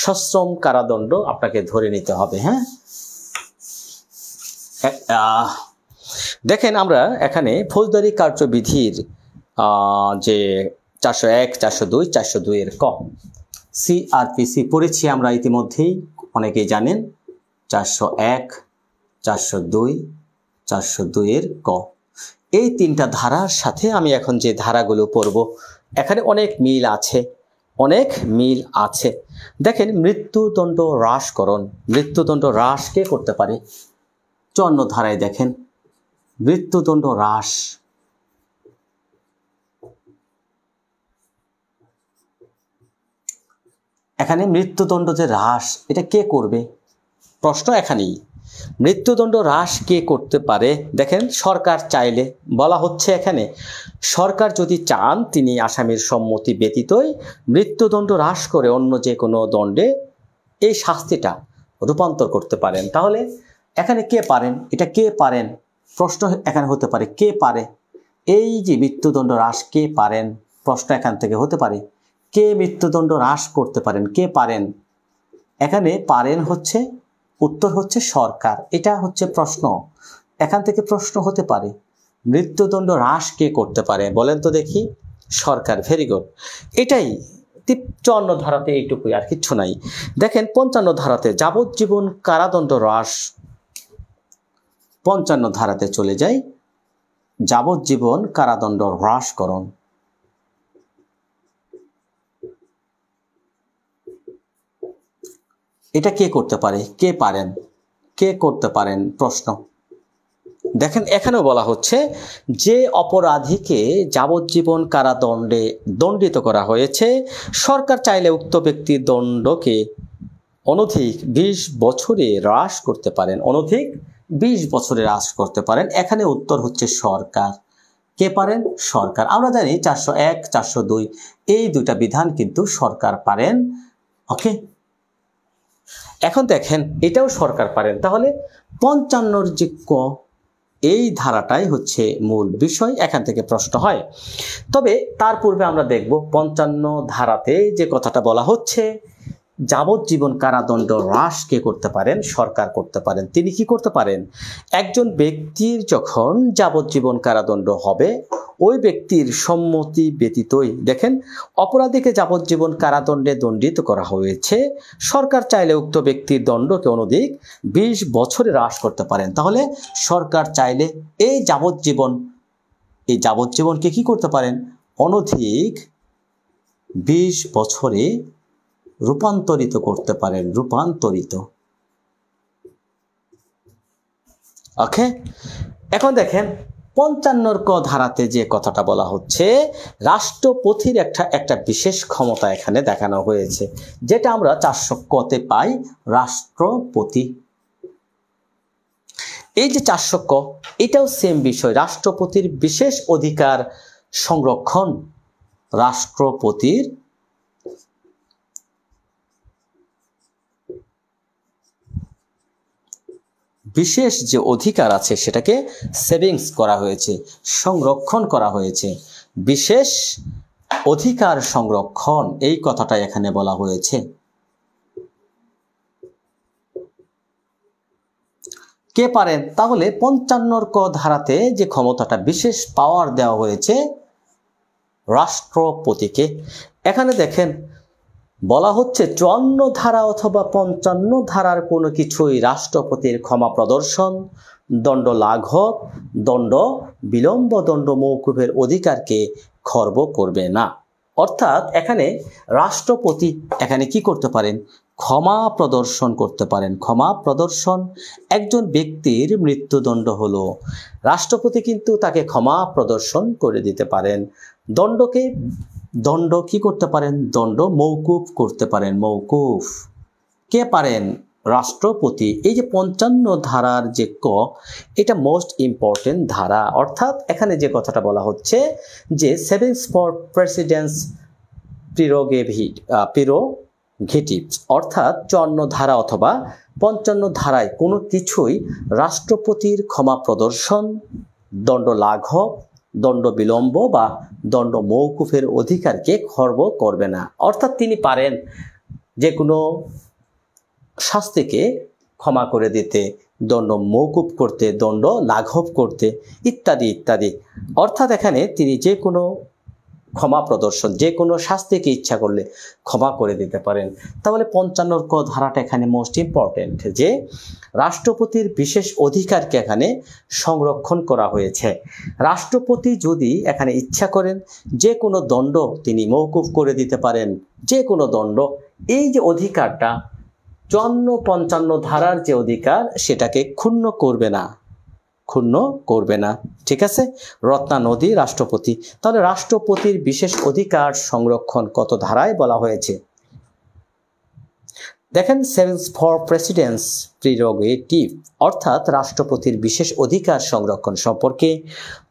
সশ্রম কারাদণ্ড, আপনাকে ধরে নিতে হবে। হ্যাঁ, দেখেন আমরা এখানে ফৌজদারি কার্যবিধির যে 401, 402, 402 এর ক, সিআরপিসি পড়েছি আমরা ইতিমধ্যেই, অনেকেই জানেন। 401, 402, 402 এর ক, এই তিনটা ধারার সাথে আমি এখন যে ধারাগুলো পড়ব এখানে অনেক মিল আছে, অনেক মিল আছে। দেখেন, মৃত্যুদণ্ড হ্রাসকরণ, মৃত্যুদণ্ড হ্রাস কে করতে পারে? 54 ধারায় দেখেন মৃত্যুদণ্ড হ্রাস। এখানে মৃত্যুদণ্ড যে হ্রাস, এটা কে করবে? প্রশ্ন এখানেই। মৃত্যুদণ্ড হ্রাস কে করতে পারে? দেখেন, সরকার চাইলে। বলা হচ্ছে এখানে সরকার যদি চান তিনি আসামির সম্মতি ব্যতীতই মৃত্যুদণ্ড হ্রাস করে অন্য যে কোনো দণ্ডে এই শাস্তিটা রূপান্তর করতে পারেন। তাহলে এখানে কে পারেন? এটা কে পারেন প্রশ্ন এখানে হতে পারে, কে পারে এই যে মৃত্যুদণ্ড হ্রাস কে পারেন? প্রশ্ন এখান থেকে হতে পারে, কে মৃত্যুদণ্ড হ্রাস করতে পারেন? কে পারেন? এখানে পারেন হচ্ছে, উত্তর হচ্ছে সরকার। এটা হচ্ছে প্রশ্ন, এখান থেকে প্রশ্ন হতে পারে মৃত্যুদণ্ড হ্রাস কে করতে পারে? বলেন তো দেখি। সরকার। Very good. এটাই 54 ধারাতে এইটুকুই, আর কিচ্ছু নাই। দেখেন 55 ধারাতে যাবজ্জীবন কারাদণ্ড হ্রাস। 55 ধারাতে চলে যাই, যাবজ্জীবন কারাদণ্ড হ্রাসকরণ। এটা কে করতে পারে? কে পারেন? কে করতে পারেন? প্রশ্ন। দেখেন, এখানেও বলা হচ্ছে যে অপরাধীকে যাবজ্জীবন কারাদণ্ডে দণ্ডিত করা হয়েছে, সরকার চাইলে উক্ত ব্যক্তির দণ্ডকে অনধিক 20 বছরে হ্রাস করতে পারেন। অনধিক 20 বছরে হ্রাস করতে পারেন। এখানে উত্তর হচ্ছে সরকার। কে পারেন? সরকার। আমরা জানি 401, 402 এই দুইটা বিধান কিন্তু সরকার পারেন। ওকে, এখন দেখেন এটাও সরকার পারেন। তাহলে 55 যে ক, এই ধারাটাই হচ্ছে মূল বিষয়, এখান থেকে প্রশ্ন হয়। তবে তার পূর্বে আমরা দেখব 55 ধারাতে যে কথাটা বলা হচ্ছে যাবজ্জীবন কারাদণ্ড হ্রাস কে করতে পারেন? সরকার করতে পারেন। তিনি কি করতে পারেন? একজন ব্যক্তির যখন যাবজ্জীবন কারাদণ্ড হবে ওই ব্যক্তির সম্মতি ব্যতীতই, দেখেন, অপরাধীকে যাবজ্জীবন কারাদণ্ডে দণ্ডিত করা হয়েছে, সরকার চাইলে উক্ত ব্যক্তির দণ্ডকে অনধিক 20 বছরে হ্রাস করতে পারেন। তাহলে সরকার চাইলে এই যাবজ্জীবনকে কি করতে পারেন? অনধিক 20 বছরে রূপান্তরিত করতে পারেন। রূপান্তরিত। ওকে, এখন দেখেন 55 ক ধারাতে যে কথাটা বলা হচ্ছে রাষ্ট্রপতির একটা বিশেষ ক্ষমতা এখানে দেখানো হয়েছে, যেটা আমরা 400 কতে পাই। রাষ্ট্রপতি, এই যে 400 ক, এটাও সেম বিষয়। রাষ্ট্রপতির বিশেষ অধিকার সংরক্ষণ। রাষ্ট্রপতির বিশেষ যে অধিকার আছে সেটাকে সেভিংস করা হয়েছে, সংরক্ষণ করা হয়েছে। বিশেষ অধিকার সংরক্ষণ, এই কথাটা এখানে বলা হয়েছে। কে পারেন? তাহলে 55 ক ধারাতে যে ক্ষমতাটা বিশেষ পাওয়ার দেওয়া হয়েছে রাষ্ট্রপতিকে, এখানে দেখেন বলা হচ্ছে 54 ধারা অথবা 55 ধারার কোনো কিছুই রাষ্ট্রপতির ক্ষমা প্রদর্শন, দণ্ড লাঘব, দণ্ড বিলম্ব, দণ্ড মওকুফের অধিকারকে খর্ব করবে না। অর্থাৎ এখানে রাষ্ট্রপতি এখানে কি করতে পারেন? ক্ষমা প্রদর্শন করতে পারেন। ক্ষমা প্রদর্শন। একজন ব্যক্তির মৃত্যুদণ্ড হলো, রাষ্ট্রপতি কিন্তু তাকে ক্ষমা প্রদর্শন করে দিতে পারেন। দণ্ড কি করতে পারেন? দণ্ড মওকুফ করতে পারেন। মওকুফ কে পারেন? রাষ্ট্রপতি। এই যে 55 ধারার যে ক, এটা মোস্ট ইম্পর্টেন্ট ধারা। অর্থাৎ এখানে যে কথাটা বলা হচ্ছে যে সেভিংস ফর প্রেসিডেন্টস প্রিরোগেটিভস, অর্থাৎ 54 ধারা অথবা 55 ধারায় কোনো কিছুই রাষ্ট্রপতির ক্ষমা প্রদর্শন, দণ্ড লাঘব, দণ্ড বিলম্ব বা দণ্ড মওকুফের অধিকারকে খর্ব করবে না। অর্থাৎ তিনি পারেন যে কোনো শাস্তিকে ক্ষমা করে দিতে, দণ্ড মওকুফ করতে, দণ্ড লাঘব করতে, ইত্যাদি ইত্যাদি। অর্থাৎ এখানে তিনি যে কোনো ক্ষমা প্রদর্শন, যে কোনো শাস্তিকে ইচ্ছা করলে ক্ষমা করে দিতে পারেন। তাহলে 55 ক ধারাটা এখানে মোস্ট ইম্পর্টেন্ট, যে রাষ্ট্রপতির বিশেষ অধিকারকে এখানে সংরক্ষণ করা হয়েছে। রাষ্ট্রপতি যদি এখানে ইচ্ছা করেন যে কোনো দণ্ড তিনি মওকুফ করে দিতে পারেন, যে কোনো দণ্ড। এই যে অধিকারটা 54-55 ধারার যে অধিকার, সেটাকে ক্ষুণ্ণ করবে না, ক্ষুণ্ণ করবে না। ঠিক আছে, রত্না নদী রাষ্ট্রপতি। তাহলে রাষ্ট্রপতির বিশেষ অধিকার সংরক্ষণ কত ধারায় বলা হয়েছে? দেখেন, সেভেন্স ফর প্রেসিডেন্টস প্রিরোগেটিভ, অর্থাৎ রাষ্ট্রপতির বিশেষ অধিকার সংরক্ষণ সম্পর্কে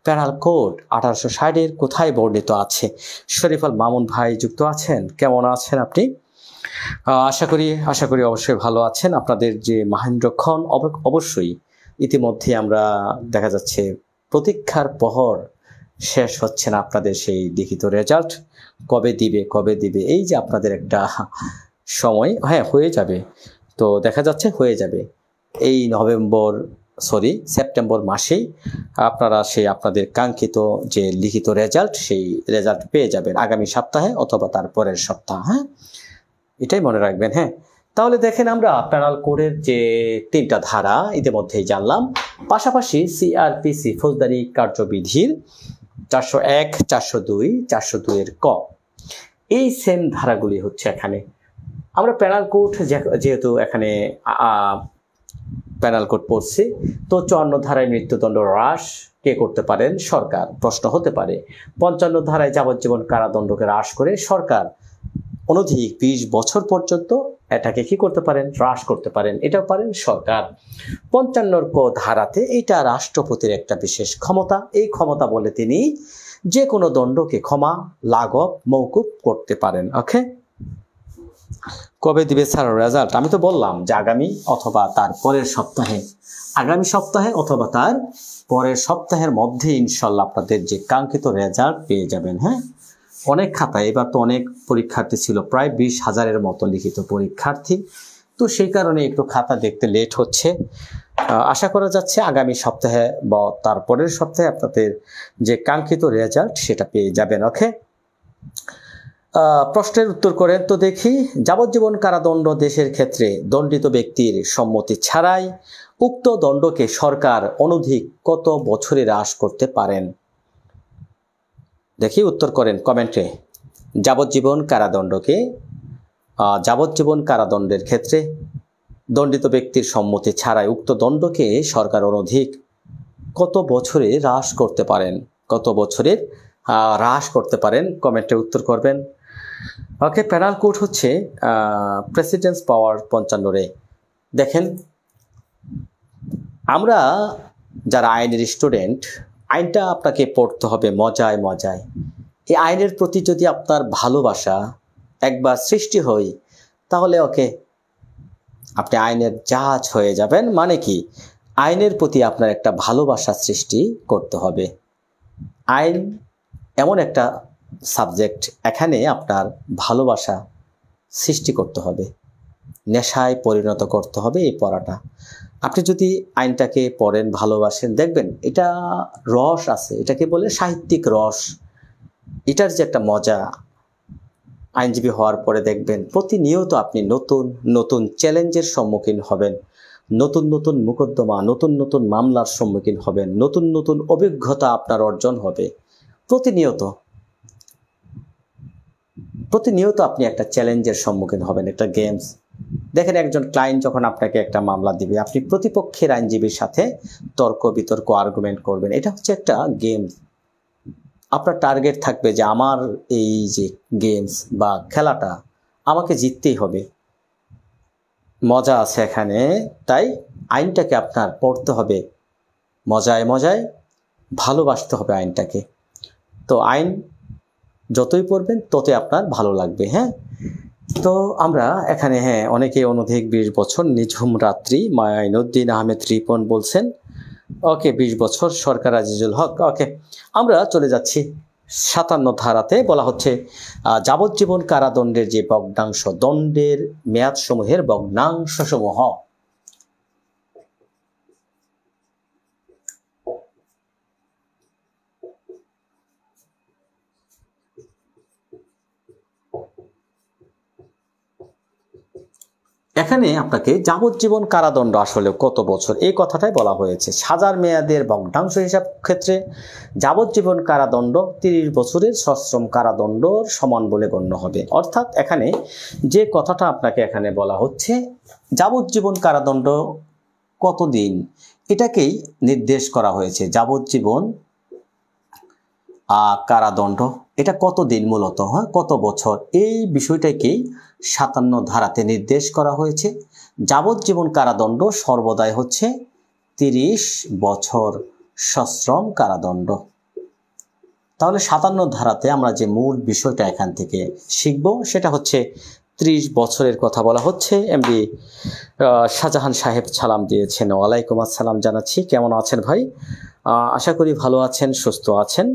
প্যানাল কোড 1860 কোথায় বর্ণিত আছে? শরীফুল মামুন ভাই যুক্ত আছেন, কেমন আছেন আপনি? আশা করি অবশ্যই ভালো আছেন। আপনাদের যে মহেন্দ্রক্ষণ, অবশ্যই ইতিমধ্যে আমরা দেখা যাচ্ছে প্রতীক্ষার প্রহর শেষ হচ্ছে না। আপনাদের সেই লিখিত রেজাল্ট কবে দিবে, এই যে আপনাদের একটা সময়, হ্যাঁ হয়ে যাবে, তো দেখা যাচ্ছে হয়ে যাবে এই সেপ্টেম্বর মাসেই আপনারা সেই আপনাদের কাঙ্ক্ষিত যে লিখিত রেজাল্ট, সেই রেজাল্ট পেয়ে যাবেন আগামী সপ্তাহে অথবা তার পরের সপ্তাহ। হ্যাঁ, এটাই মনে রাখবেন। হ্যাঁ, তাহলে দেখেন, আমরা প্যানাল কোডের যে 3টা ধারা ইতিমধ্যেই জানলাম, পাশাপাশি সিআরপিসি ফৌজদারি কার্যবিধির 401, 402, 402 এর ক, এই সেম ধারাগুলি হচ্ছে এখানে। আমরা প্যানাল কোড যেহেতু এখানে প্যানাল কোড পড়ছি, তো 54 ধারায় মৃত্যুদণ্ড হ্রাস কে করতে পারেন? সরকার। প্রশ্ন হতে পারে 55 ধারায় যাবজ্জীবন কারাদণ্ডকে হ্রাস করে সরকার অনধিক 20 বছর পর্যন্ত এটাকে কি করতে পারেন? হ্রাস করতে পারেন, এটাও পারেন সরকার। 55 ক ধারাতে এটা রাষ্ট্রপতির একটা বিশেষ ক্ষমতা। এই ক্ষমতা বলে তিনি যে কোনো দণ্ডকে ক্ষমা, লাঘব, মওকুফ করতে পারেন। ওকে, কবে দিবে স্যার রেজাল্ট? আমি তো বললাম যে আগামী অথবা তার পরের সপ্তাহে, আগামী সপ্তাহে অথবা তার পরের সপ্তাহের মধ্যে ইনশাল্লাহ আপনাদের যে কাঙ্ক্ষিত রেজাল্ট পেয়ে যাবেন। হ্যাঁ, অনেক খাতা, এবার তো অনেক পরীক্ষার্থী ছিল, প্রায় 20,000-এর মতো লিখিত পরীক্ষার্থী, তো সেই কারণে একটু খাতা দেখতে লেট হচ্ছে। আশা করা যাচ্ছে আগামী সপ্তাহে বা তারপরের সপ্তাহে আপনাদের যে কাঙ্ক্ষিত রেজাল্ট সেটা পেয়ে যাবেন। ওকে, প্রশ্নের উত্তর করেন তো দেখি। যাবজ্জীবন কারাদণ্ড দেশের ক্ষেত্রে দণ্ডিত ব্যক্তির সম্মতি ছাড়াই উক্ত দণ্ডকে সরকার অনধিক কত বছরে হ্রাস করতে পারেন? দেখি উত্তর করেন কমেন্টে। যাবজ্জীবন কারাদণ্ডের ক্ষেত্রে দণ্ডিত ব্যক্তির সম্মতি ছাড়াই উক্ত দণ্ডকে সরকার অনধিক কত বছরে হ্রাস করতে পারেন? কত বছরের হ্রাস করতে পারেন? কমেন্টে উত্তর করবেন। ওকে, প্যানাল কোড হচ্ছে প্রেসিডেন্টস পাওয়ার 55-রে। দেখেন, আমরা যারা আইনের স্টুডেন্ট, আইনটা আপনাকে পড়তে হবে মজায় মজায়। এই আইনের প্রতি যদি আপনার ভালোবাসা একবার সৃষ্টি হয়, তাহলে ওকে, আপনি আইনের জাহাজ হয়ে যাবেন। মানে কি, আইনের প্রতি আপনার একটা ভালোবাসা সৃষ্টি করতে হবে। আইন এমন একটা সাবজেক্ট, এখানে আপনার ভালোবাসা সৃষ্টি করতে হবে, নেশায় পরিণত করতে হবে এই পড়াটা। আপনি যদি আইনটাকে পড়েন, ভালোবাসেন, দেখবেন এটা রস আছে, এটাকে বলে সাহিত্যিক রস। এটার যে একটা মজা, আইনজীবী হওয়ার পরে দেখবেন প্রতিনিয়ত আপনি নতুন নতুন চ্যালেঞ্জের সম্মুখীন হবেন, নতুন নতুন মোকদ্দমা, নতুন নতুন মামলার সম্মুখীন হবেন, নতুন নতুন অভিজ্ঞতা আপনার অর্জন হবে। প্রতিনিয়ত আপনি একটা চ্যালেঞ্জের সম্মুখীন হবেন, একটা গেমস। দেখেন, একজন ক্লায়েন্ট যখন আপনাকে একটা মামলা দিবে, আপনি প্রতিপক্ষের আইনজীবীর সাথে তর্ক বিতর্ক আর্গুমেন্ট করবেন, এটা হচ্ছে একটা গেমস। আপনার টার্গেট থাকবে যে আমার এই যে গেমস বা খেলাটা আমাকে জিততেই হবে, মজা আছে এখানে। তাই আইনটাকে আপনার পড়তে হবে মজায় মজায়, ভালোবাসতে হবে আইনটাকে। তো আইন যতই পড়বেন ততই আপনার ভালো লাগবে। হ্যাঁ, তো আমরা এখানে অনেকে অনধিক 20 বছর, নিঝুম রাত্রি মাইনুদ্দিন আহমেদ রিপন বলছেন। ওকে, 20 বছর সরকার আজিজুল হক। ওকে, আমরা চলে যাচ্ছি 57 ধারাতে। বলা হচ্ছে যাবজ্জীবন কারাদণ্ডের যে ভগ্নাংশ, দণ্ডের মেয়াদ সমূহের ভগ্নাংশ সমূহ। এখানে আপনাকে যাবজ্জীবন কারাদণ্ড আসলে কত বছর এই কথাটাই বলা হয়েছে। সাজার মেয়াদের ভগ্নাংশ হিসাব ক্ষেত্রে যাবজ্জীবন কারাদণ্ড 30 বছরের সশ্রম কারাদণ্ডর সমান বলে গণ্য হবে। অর্থাৎ এখানে যে কথাটা আপনাকে এখানে বলা হচ্ছে, যাবজ্জীবন কারাদণ্ড কতদিন এটাকেই নির্দেশ করা হয়েছে। যাবজ্জীবন কারাদণ্ড এটা কতদিন, মূলত কত বছর, এই বিষয়টাকেই 57 ধারাতে নির্দেশ করা হয়েছে। যাবজ্জীবন কারাদণ্ড সর্বদাই হচ্ছে 30 বছর সশ্রম কারাদণ্ড। তাহলে 57 ধারাতে আমরা যে মূল বিষয়টা এখান থেকে শিখব সেটা হচ্ছে 30 বছরের কথা বলা হচ্ছে। এমডি শাহজাহান সাহেব সালাম দিয়েছেন, ওয়ালাইকুম আসসালাম জানাচ্ছি। কেমন আছেন ভাই? আশা করি ভালো আছেন, সুস্থ আছেন।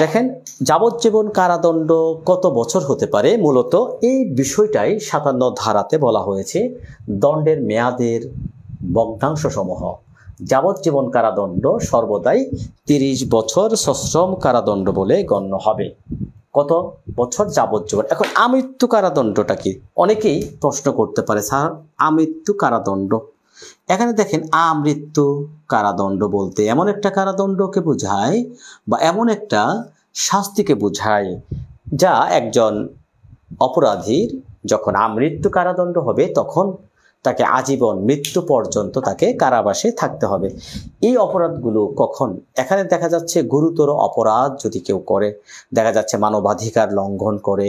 দেখেন, যাবজ্জীবন কারাদণ্ড কত বছর হতে পারে, মূলত এই বিষয়টাই 57 ধারাতে বলা হয়েছে। দণ্ডের মেয়াদের ভগ্নাংশ সমূহ যাবজ্জীবন কারাদণ্ড সর্বদাই 30 বছর সশ্রম কারাদণ্ড বলে গণ্য হবে। কত বছর যাবজ্জীবন। এখন আমৃত্যু কারাদণ্ডটা কি, অনেকেই প্রশ্ন করতে পারে, স্যার আমৃত্যু কারাদণ্ড, এখানে দেখেন আমৃত্যু কারাদণ্ড বলতে এমন একটা কারাদণ্ডকে বোঝায় বা এমন একটা শাস্তিকে বোঝায় যা একজন অপরাধীর যখন আমৃত্যু কারাদণ্ড হবে তখন তাকে আজীবন মৃত্যু পর্যন্ত তাকে কারাবাসে থাকতে হবে। এই অপরাধগুলো কখন, এখানে দেখা যাচ্ছে গুরুতর অপরাধ যদি কেউ করে, দেখা যাচ্ছে মানবাধিকার লঙ্ঘন করে,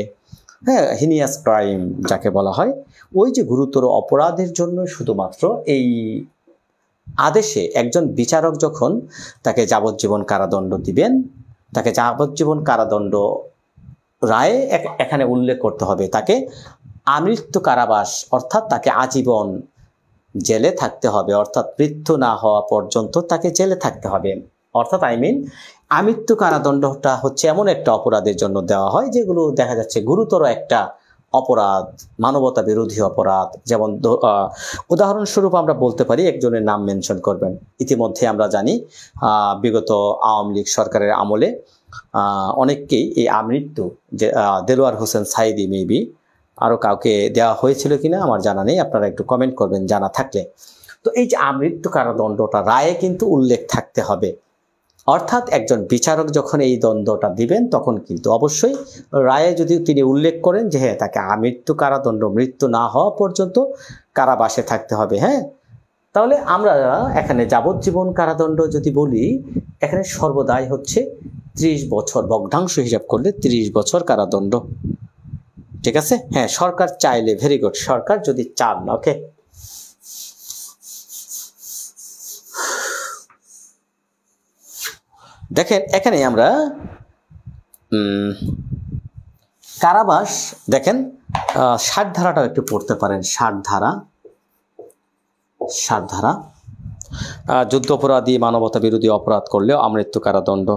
হ্যাঁ, হিনিয়াস ক্রাইম যাকে বলা হয়, ওই যে গুরুতর অপরাধের জন্য শুধুমাত্র এই আদেশে একজন বিচারক যখন তাকে যাবজ্জীবন কারাদণ্ড দিবেন, তাকে যাবজ্জীবন কারাদণ্ড রায়ে এখানে উল্লেখ করতে হবে তাকে আমৃত্যু কারাবাস, অর্থাৎ তাকে আজীবন জেলে থাকতে হবে, অর্থাৎ মৃত্যু না হওয়া পর্যন্ত তাকে জেলে থাকতে হবে। অর্থাৎ আমৃত্যু কারাদণ্ডটা হচ্ছে এমন একটা অপরাধের জন্য দেওয়া হয় যেগুলো দেখা যাচ্ছে গুরুতর একটা অপরাধ, মানবতা বিরোধী অপরাধ। যেমন উদাহরণস্বরূপ আমরা বলতে পারি, একজনের নাম মেনশন করবেন। ইতিমধ্যে আমরা জানি বিগত আওয়ামী লীগ সরকারের আমলে অনেককেই এই আমৃত্যু, যে দেলোয়ার হোসেন সাইদি, মেবি আরও কাউকে দেওয়া হয়েছিল কিনা আমার জানা নেই, আপনারা একটু কমেন্ট করবেন জানা থাকলে। তো এই যে আমৃত্যু কারাদণ্ডটা রায়ে কিন্তু উল্লেখ থাকতে হবে, অর্থাৎ একজন বিচারক যখন এই দণ্ডটা দিবেন তখন কিন্তু অবশ্যই রায়ে যদি তিনি উল্লেখ করেন যে হ্যাঁ তাকে আমৃত্যু কারাদণ্ড, মৃত্যু না হওয়া পর্যন্ত কারাবাসে থাকতে হবে। হ্যাঁ, তাহলে আমরা এখানে যাবজ্জীবন কারাদণ্ড যদি বলি, এখানে সর্বদাই হচ্ছে 30 বছর, ভগ্নাংশ হিসাব করলে 30 বছর কারাদণ্ড। ঠিক আছে, হ্যাঁ, সরকার চাইলে, ভেরি গুড, সরকার যদি চান। ওকে, দেখেন এখানে আমরা কারাবাস, দেখেন 60 ধারাটাও একটু পড়তে পারেন। 60 ধারা যুদ্ধ অপরাধী, মানবতা বিরোধী অপরাধ করলেও আমৃত্যু কারাদণ্ড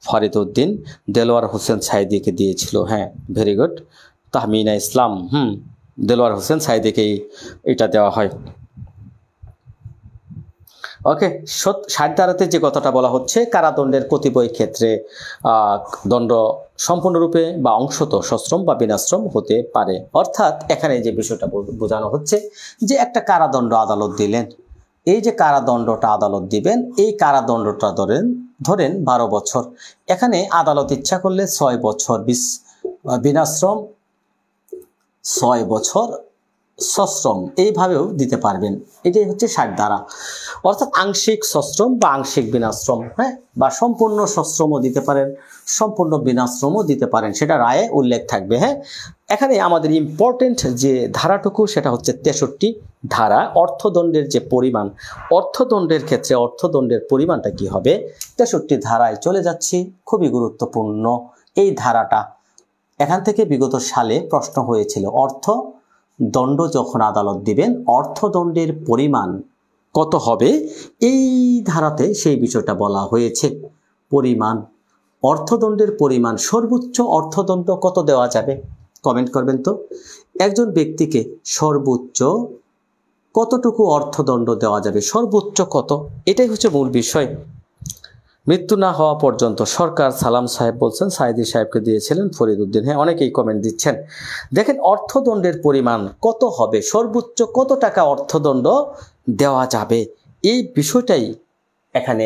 ফরিদ উদ্দিন দেলোয়ার হোসেন সাইদিকে দিয়েছিল। হ্যাঁ, ভেরি গুড, তাহমিনা ইসলাম, দেলোয়ার হোসেন সাইদিকেই এটা দেওয়া হয়। ওকে, 60 ধারাতে যে কথাটা বলা হচ্ছে, কারাদণ্ডের কতিপয় ক্ষেত্রে দণ্ড সম্পূর্ণরূপে বা অংশত সশ্রম বা বিনাশ্রম হতে পারে। অর্থাৎ এখানে যে বিষয়টা বোঝানো হচ্ছে যে একটা কারাদণ্ড আদালত দিলেন, এই যে কারাদণ্ডটা আদালত দিবেন, এই কারাদণ্ডটা ধরেন 12 বছর, এখানে আদালত ইচ্ছা করলে 6 বছর বিনাশ্রম, 6 বছর সশ্রম এইভাবেও দিতে পারবেন। এটাই হচ্ছে 60 ধারা। অর্থাৎ আংশিক সশ্রম বা আংশিক বিনাশ্রম, হ্যাঁ, বা সম্পূর্ণ সশ্রমও দিতে পারেন, সম্পূর্ণ বিনাশ্রমও দিতে পারেন, সেটা রায়ে উল্লেখ থাকবে। হ্যাঁ, এখানে আমাদের ইম্পর্টেন্ট যে ধারাটুকু সেটা হচ্ছে 63 ধারা, অর্থদণ্ডের যে পরিমাণ, অর্থদণ্ডের ক্ষেত্রে অর্থদণ্ডের পরিমাণটা কি হবে, 63 ধারায় চলে যাচ্ছি। খুবই গুরুত্বপূর্ণ এই ধারাটা, এখান থেকে বিগত সালে প্রশ্ন হয়েছিল, দণ্ড যখন আদালত দিবেন অর্থদণ্ডের পরিমাণ কত হবে, এই ধারাতে সেই বিষয়টা বলা হয়েছে। পরিমাণ, অর্থদণ্ডের পরিমাণ, সর্বোচ্চ অর্থদণ্ড কত দেওয়া যাবে, কমেন্ট করবেন তো। একজন ব্যক্তিকে সর্বোচ্চ কতটুকু অর্থদণ্ড দেওয়া যাবে, সর্বোচ্চ কত, এটাই হচ্ছে মূল বিষয়। মৃত্যু না হওয়া পর্যন্ত সরকার, সালাম সাহেব বলছেন, সাইদি সাহেবকে দিয়েছিলেন, ফরিদ উদ্দিন, হ্যাঁ অনেকেই কমেন্ট দিচ্ছেন। দেখেন অর্থদণ্ডের পরিমাণ কত হবে, সর্বোচ্চ কত টাকা অর্থদণ্ড দেওয়া যাবে, এই বিষয়টাই এখানে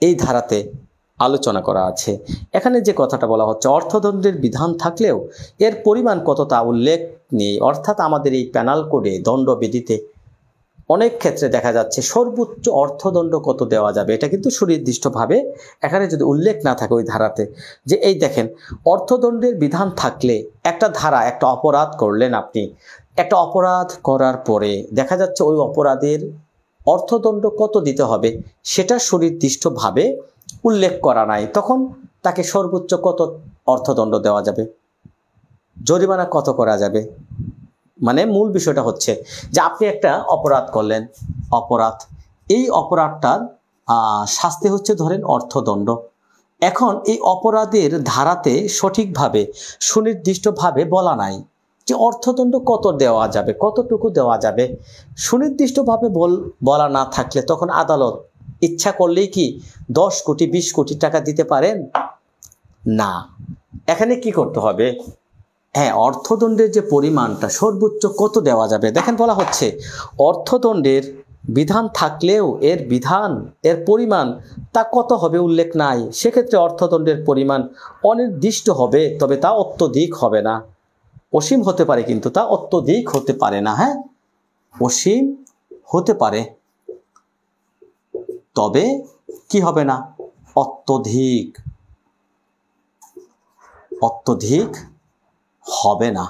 এই ধারাতে আলোচনা করা আছে। এখানে যে কথাটা বলা হচ্ছে অর্থদণ্ডের বিধান থাকলেও এর পরিমাণ কত তা উল্লেখ নেই। অর্থাৎ আমাদের এই পেনাল কোডে, দণ্ডবিধিতে অনেক ক্ষেত্রে দেখা যাচ্ছে সর্বোচ্চ অর্থদণ্ড কত দেওয়া যাবে এটা কিন্তু সুনির্দিষ্টভাবে এখানে যদি উল্লেখ না থাকে ওই ধারাতে, যে এই দেখেন অর্থদণ্ডের বিধান থাকলে একটা ধারা, একটা অপরাধ করলেন আপনি, একটা অপরাধ করার পরে দেখা যাচ্ছে ওই অপরাধের অর্থদণ্ড কত দিতে হবে সেটা সুনির্দিষ্টভাবে উল্লেখ করা নাই, তখন তাকে সর্বোচ্চ কত অর্থদণ্ড দেওয়া যাবে, জরিমানা কত করা যাবে। মানে মূল বিষয়টা হচ্ছে যে আপনি একটা অপরাধ করলেন, এই অপরাধটার শাস্তি হচ্ছে ধরেন অর্থদণ্ড। এখন এই অপরাধের ধারাতে সঠিকভাবে সুনির্দিষ্টভাবে বলা নাই যে অর্থদণ্ড কত দেওয়া যাবে, কতটুকু দেওয়া যাবে। সুনির্দিষ্টভাবে বলা না থাকলে তখন আদালত ইচ্ছা করলেই কি 10 কোটি 20 কোটি টাকা দিতে পারেন না। এখানে কি করতে হবে, হ্যাঁ অর্থদণ্ডের যে পরিমাণটা সর্বোচ্চ কত দেওয়া যাবে, দেখেন বলা হচ্ছে অর্থদণ্ডের বিধান থাকলেও এর পরিমাণ তা কত হবে উল্লেখ নাই। সেক্ষেত্রে অর্থদণ্ডের পরিমাণ অনির্দিষ্ট হবে, তবে তা অত্যধিক হবে না। অসীম হতে পারে কিন্তু তা অত্যধিক হতে পারে না। হ্যাঁ অসীম হতে পারে, তবে কি হবে না, অত্যধিক হবে না।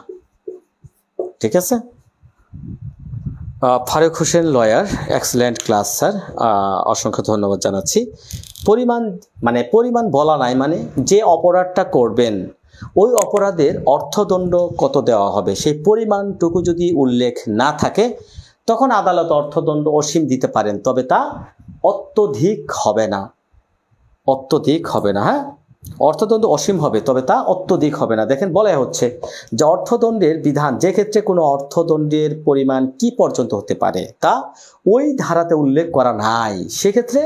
ঠিক আছে। Faruk Hossain lawyer, excellent class sir, অসংখ্য ধন্যবাদ জানাচ্ছি। পরিমাণ বলা নাই, মানে যে অপরাধটা করবেন ওই অপরাধের অর্থদণ্ড কত দেওয়া হবে সেই পরিমাণটুকু যদি উল্লেখ না থাকে তখন আদালত অর্থদণ্ড অসীম দিতে পারেন, তবে তা অত্যধিক হবে না। হ্যাঁ অর্থদণ্ড অসীম হবে, তবে তা অত্যধিক হবে না। দেখেন বলা হচ্ছে যে অর্থদণ্ডের বিধান, যে ক্ষেত্রে কোনো অর্থদণ্ডের পরিমাণ কি পর্যন্ত হতে পারে তা ওই ধারাতে উল্লেখ করা নাই, সেক্ষেত্রে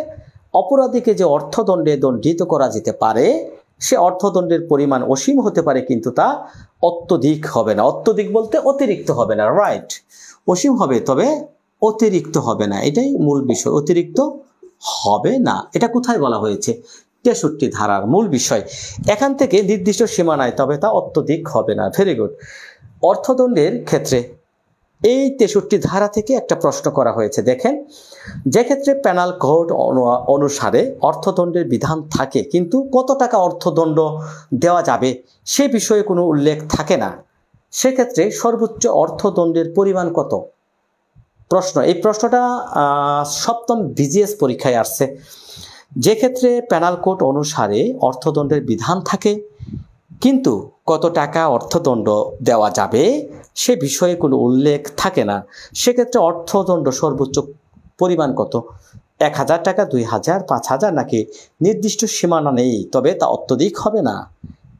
অপরাধীকে যে অর্থদণ্ডে দণ্ডিত করা যেতে পারে সে অর্থদণ্ডের পরিমাণ অসীম হতে পারে, কিন্তু তা অত্যধিক হবে না। অত্যধিক বলতে অতিরিক্ত হবে না, রাইট। অসীম হবে তবে অতিরিক্ত হবে না, এটাই মূল বিষয়। অতিরিক্ত হবে না, এটা কোথায় বলা হয়েছে, 63 ধারার মূল বিষয়। এখান থেকে নির্দিষ্ট সীমা নাই, তবে তা অত্যধিক হবে না। Very good. অর্থদণ্ডের ক্ষেত্রে এই 63 ধারা থেকে একটা প্রশ্ন করা হয়েছে। দেখেন যে ক্ষেত্রে পেনাল কোড অনুসারে অর্থদণ্ডের বিধান থাকে কিন্তু কত টাকা অর্থদণ্ড দেওয়া যাবে সে বিষয়ে কোনো উল্লেখ থাকে না, সেক্ষেত্রে সর্বোচ্চ অর্থদণ্ডের পরিমাণ কত? প্রশ্ন, এই প্রশ্নটা 7ম বিজিএস পরীক্ষায় আসছে। যে ক্ষেত্রে পেনাল কোড অনুসারে অর্থদণ্ডের বিধান থাকে কিন্তু কত টাকা অর্থদণ্ড দেওয়া যাবে সে বিষয়ে কোনো উল্লেখ থাকে না, সেক্ষেত্রে অর্থদণ্ড সর্বোচ্চ পরিমাণ কত? 1000 টাকা, 2000, 5000, নাকি নির্দিষ্ট সীমানা নেই তবে তা অত্যধিক হবে না?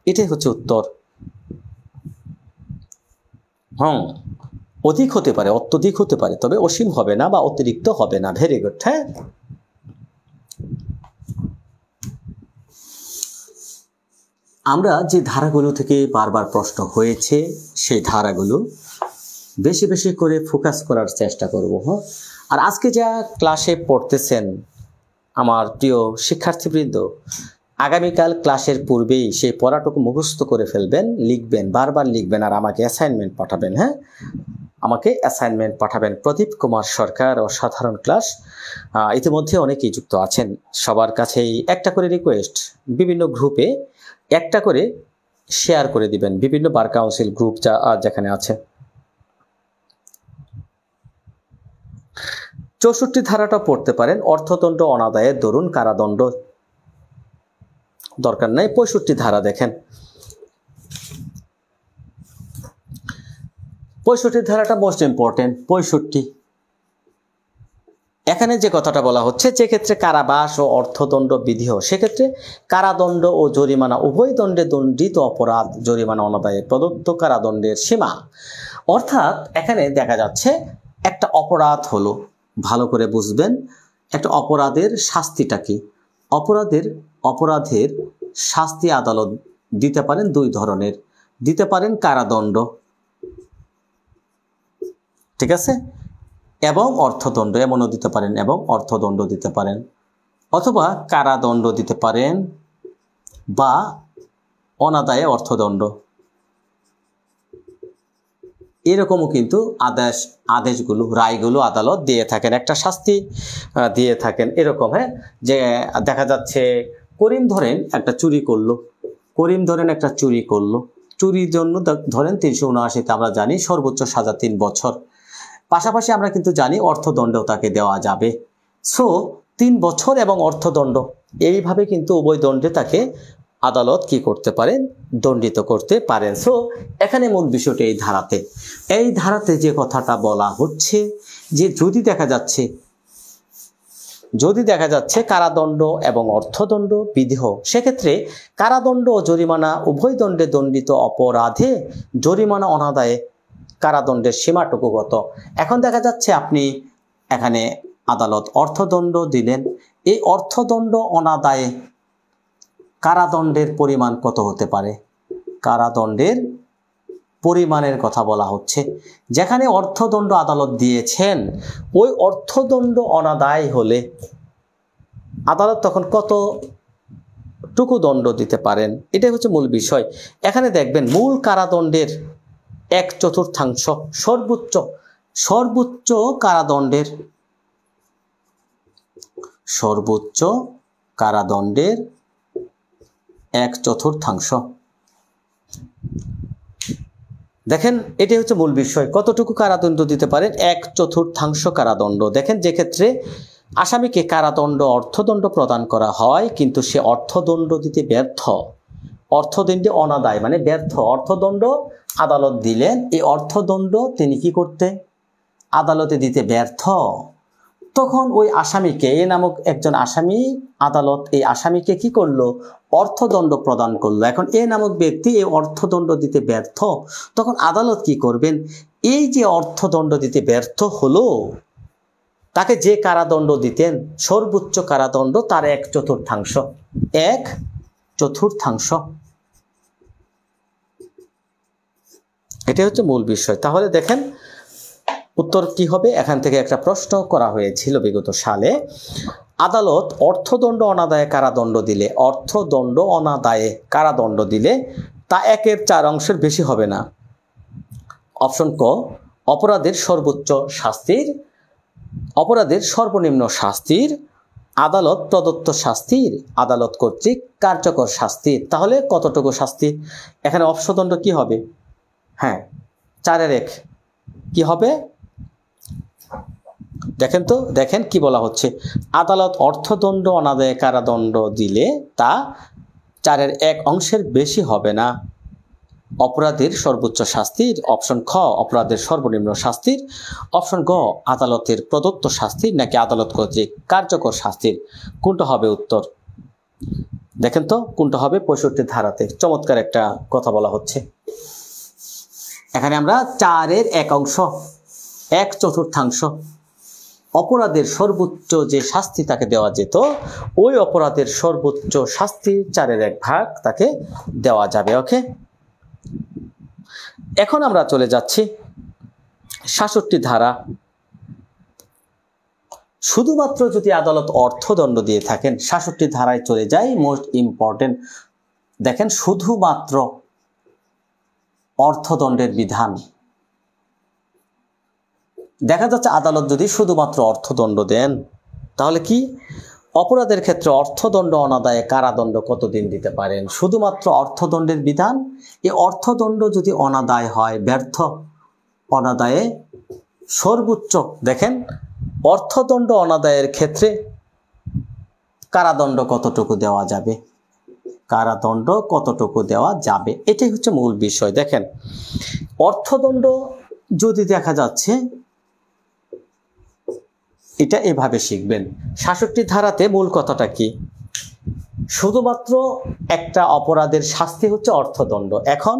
এটাই হচ্ছে উত্তর। অধিক হতে পারে, অত্যধিক হতে পারে, তবে অসীম হবে না বা অতিরিক্ত হবে না। Very good. হ্যাঁ আমরা যে ধারাগুলো থেকে বারবার প্রশ্ন হয়েছে সেই ধারাগুলো বেশি বেশি করে ফোকাস করার চেষ্টা করব। আর আজকে যা ক্লাসে পড়তেছেন আমার প্রিয় শিক্ষার্থীবৃন্দ, আগামীকাল ক্লাসের পূর্বেই সেই পড়াটুকু মুখস্থ করে ফেলবেন, লিখবেন, বারবার লিখবেন, আর আমাকে অ্যাসাইনমেন্ট পাঠাবেন। হ্যাঁ আমাকে অ্যাসাইনমেন্ট পাঠাবেন। প্রদীপ কুমার সরকার ও সাধারণ ক্লাস, ইতিমধ্যে অনেকেই যুক্ত আছেন। সবার কাছেই একটা করে রিকোয়েস্ট, বিভিন্ন গ্রুপে একটা করে শেয়ার করে দিবেন, বিভিন্ন বার কাউন্সিল গ্রুপ যেখানে আছে। 64 ধারাটা পড়তে পারেন। অর্থদণ্ড অনাদায়ের দরুন কারাদণ্ড দরকার নাই। 65 ধারা দেখেন, 65 ধারাটা মোস্ট ইম্পর্টেন্ট। 65 এখানে যে কথাটা বলা হচ্ছে, যে ক্ষেত্রে কারাবাস ও অর্থদণ্ড বিধিও সেক্ষেত্রে কারাদণ্ড ও জরিমানা উভয় দণ্ডে দণ্ডিত অপরাধ জরিমানা অনাদায়ে প্রদত্ত কারাদণ্ডের সীমা। অর্থাৎ এখানে দেখা যাচ্ছে একটা অপরাধ হলো, ভালো করে বুঝবেন, একটা অপরাধের শাস্তিটা কি? অপরাধের শাস্তি আদালত দিতে পারেন দুই ধরনের, দিতে পারেন কারাদণ্ড, ঠিক আছে, এবং অর্থদণ্ড, এমনও দিতে পারেন, এবং অর্থদণ্ড দিতে পারেন, অথবা কারাদণ্ড দিতে পারেন বা অনাদায়ে অর্থদণ্ড, এরকমও কিন্তু আদেশগুলো রায়গুলো আদালত দিয়ে থাকেন, একটা শাস্তি দিয়ে থাকেন এরকম। হ্যাঁ, যে দেখা যাচ্ছে করিম ধরেন একটা চুরি করলো, চুরির জন্য ধরেন 379তে আমরা জানি সর্বোচ্চ সাজা 3 বছর, পাশাপাশি আমরা কিন্তু জানি অর্থদণ্ডও তাকে দেওয়া যাবে। সো 3 বছর এবং অর্থদণ্ড এইভাবে কিন্তু উভয় দণ্ডে তাকে আদালত কি করতে পারেন, দণ্ডিত করতে পারেন। সো এখানে মূল বিষয়টি এই ধারাতে যে কথাটা বলা হচ্ছে যে যদি দেখা যাচ্ছে কারাদণ্ড এবং অর্থদণ্ড বিধেয়, সেক্ষেত্রে কারাদণ্ড ও জরিমানা উভয় দণ্ডে দণ্ডিত অপরাধে জরিমানা অনাদায়ে কারাদণ্ডের সীমাটুকু কত। এখন দেখা যাচ্ছে আপনি এখানে আদালত অর্থদণ্ড দিলেন, এই অর্থদণ্ড অনাদায়ে কারাদণ্ডের পরিমাণ কত হতে পারে, কারাদণ্ডের পরিমাণের কথা বলা হচ্ছে। যেখানে অর্থদণ্ড আদালত দিয়েছেন, ওই অর্থদণ্ড অনাদায় হলে আদালত তখন কতটুকু দণ্ড দিতে পারেন, এটাই হচ্ছে মূল বিষয়। এখানে দেখবেন মূল কারাদণ্ডের 1/4 সর্বোচ্চ কারাদণ্ডের 1/4। দেখেন এটাই হচ্ছে মূল বিষয়, কতটুকু কারাদণ্ড দিতে পারেন, 1/4 কারাদণ্ড। দেখেন যে ক্ষেত্রে আসামিকে কারাদণ্ড অর্থদণ্ড প্রদান করা হয় কিন্তু সে অর্থদণ্ড দিতে ব্যর্থ, অর্থদণ্ডে অনাদায় মানে ব্যর্থ, অর্থদণ্ড আদালত দিলেন, এই অর্থদণ্ড তিনি কি করতে আদালতে দিতে ব্যর্থ, তখন ওই আসামিকে এ নামক একজন আসামি আদালত এই আসামিকে কি করলো, অর্থদণ্ড প্রদান করলো। এখন এ নামক ব্যক্তি এই অর্থদণ্ড দিতে ব্যর্থ, তখন আদালত কি করবেন, এই যে অর্থদণ্ড দিতে ব্যর্থ হলো তাকে যে কারাদণ্ড দিতেন সর্বোচ্চ কারাদণ্ড তার 1/4, এটা হচ্ছে মূল বিষয়। তাহলে দেখেন উত্তর কি হবে, এখান থেকে একটা প্রশ্ন করা হয়েছিল বিগত সালে, আদালত অর্থদণ্ড অনাদায়ে কারাদণ্ড দিলে তা 1/4 বেশি হবে না। অপশন ক, অপরাধের সর্বনিম্ন শাস্তির, আদালত প্রদত্ত শাস্তির, আদালত কর্তৃক কার্যকর শাস্তির। তাহলে কতটুকু শাস্তি, এখানে অপশদণ্ড কি হবে, হ্যাঁ 4/1 কি হবে, দেখেন কি বলা হচ্ছে, আদালত অর্থদণ্ড অনাদায়ে কারাদণ্ড দিলে তা 4/1 বেশি হবে না। অপরাধের সর্বোচ্চ শাস্তির, অপশন খ অপরাধের সর্বনিম্ন শাস্তির, অপশন গ আদালতের প্রদত্ত শাস্তির নাকি আদালত কর্তৃক কার্যকর শাস্তির, কোনটা হবে উত্তর। দেখেন তো কোনটা হবে, 65 ধারাতে চমৎকার একটা কথা বলা হচ্ছে। এখানে আমরা 1/4 অপরাধের সর্বোচ্চ যে শাস্তি তাকে দেওয়া যেত, ওই অপরাধের সর্বোচ্চ শাস্তি 4/1 তাকে দেওয়া যাবে। ওকে, এখন আমরা চলে যাচ্ছি 66 ধারা। শুধুমাত্র যদি আদালত অর্থদণ্ড দিয়ে থাকেন, 66 ধারায় চলে যায়, মোস্ট ইম্পর্টেন্ট। দেখেন শুধুমাত্র অর্থদণ্ডের বিধান, দেখা যাচ্ছে আদালত যদি শুধুমাত্র অর্থদণ্ড দেন, তাহলে কি অপরাধের ক্ষেত্রে অর্থদণ্ড অনাদায়ে কারাদণ্ড কতদিন দিতে পারেন, শুধুমাত্র অর্থদণ্ডের বিধান। এই অর্থদণ্ড যদি অনাদায় হয়, ব্যর্থ, অনাদায়ে সর্বোচ্চ, দেখেন অর্থদণ্ড অনাদায়ের ক্ষেত্রে কারাদণ্ড কতটুকু দেওয়া যাবে, এটাই হচ্ছে মূল বিষয়। দেখেন অর্থদণ্ড যদি দেখা যাচ্ছে, এটা এভাবে শিখবেন। 66 ধারাতে মূল কথাটা কি, শুধুমাত্র একটা অপরাধের শাস্তি হচ্ছে অর্থদণ্ড। এখন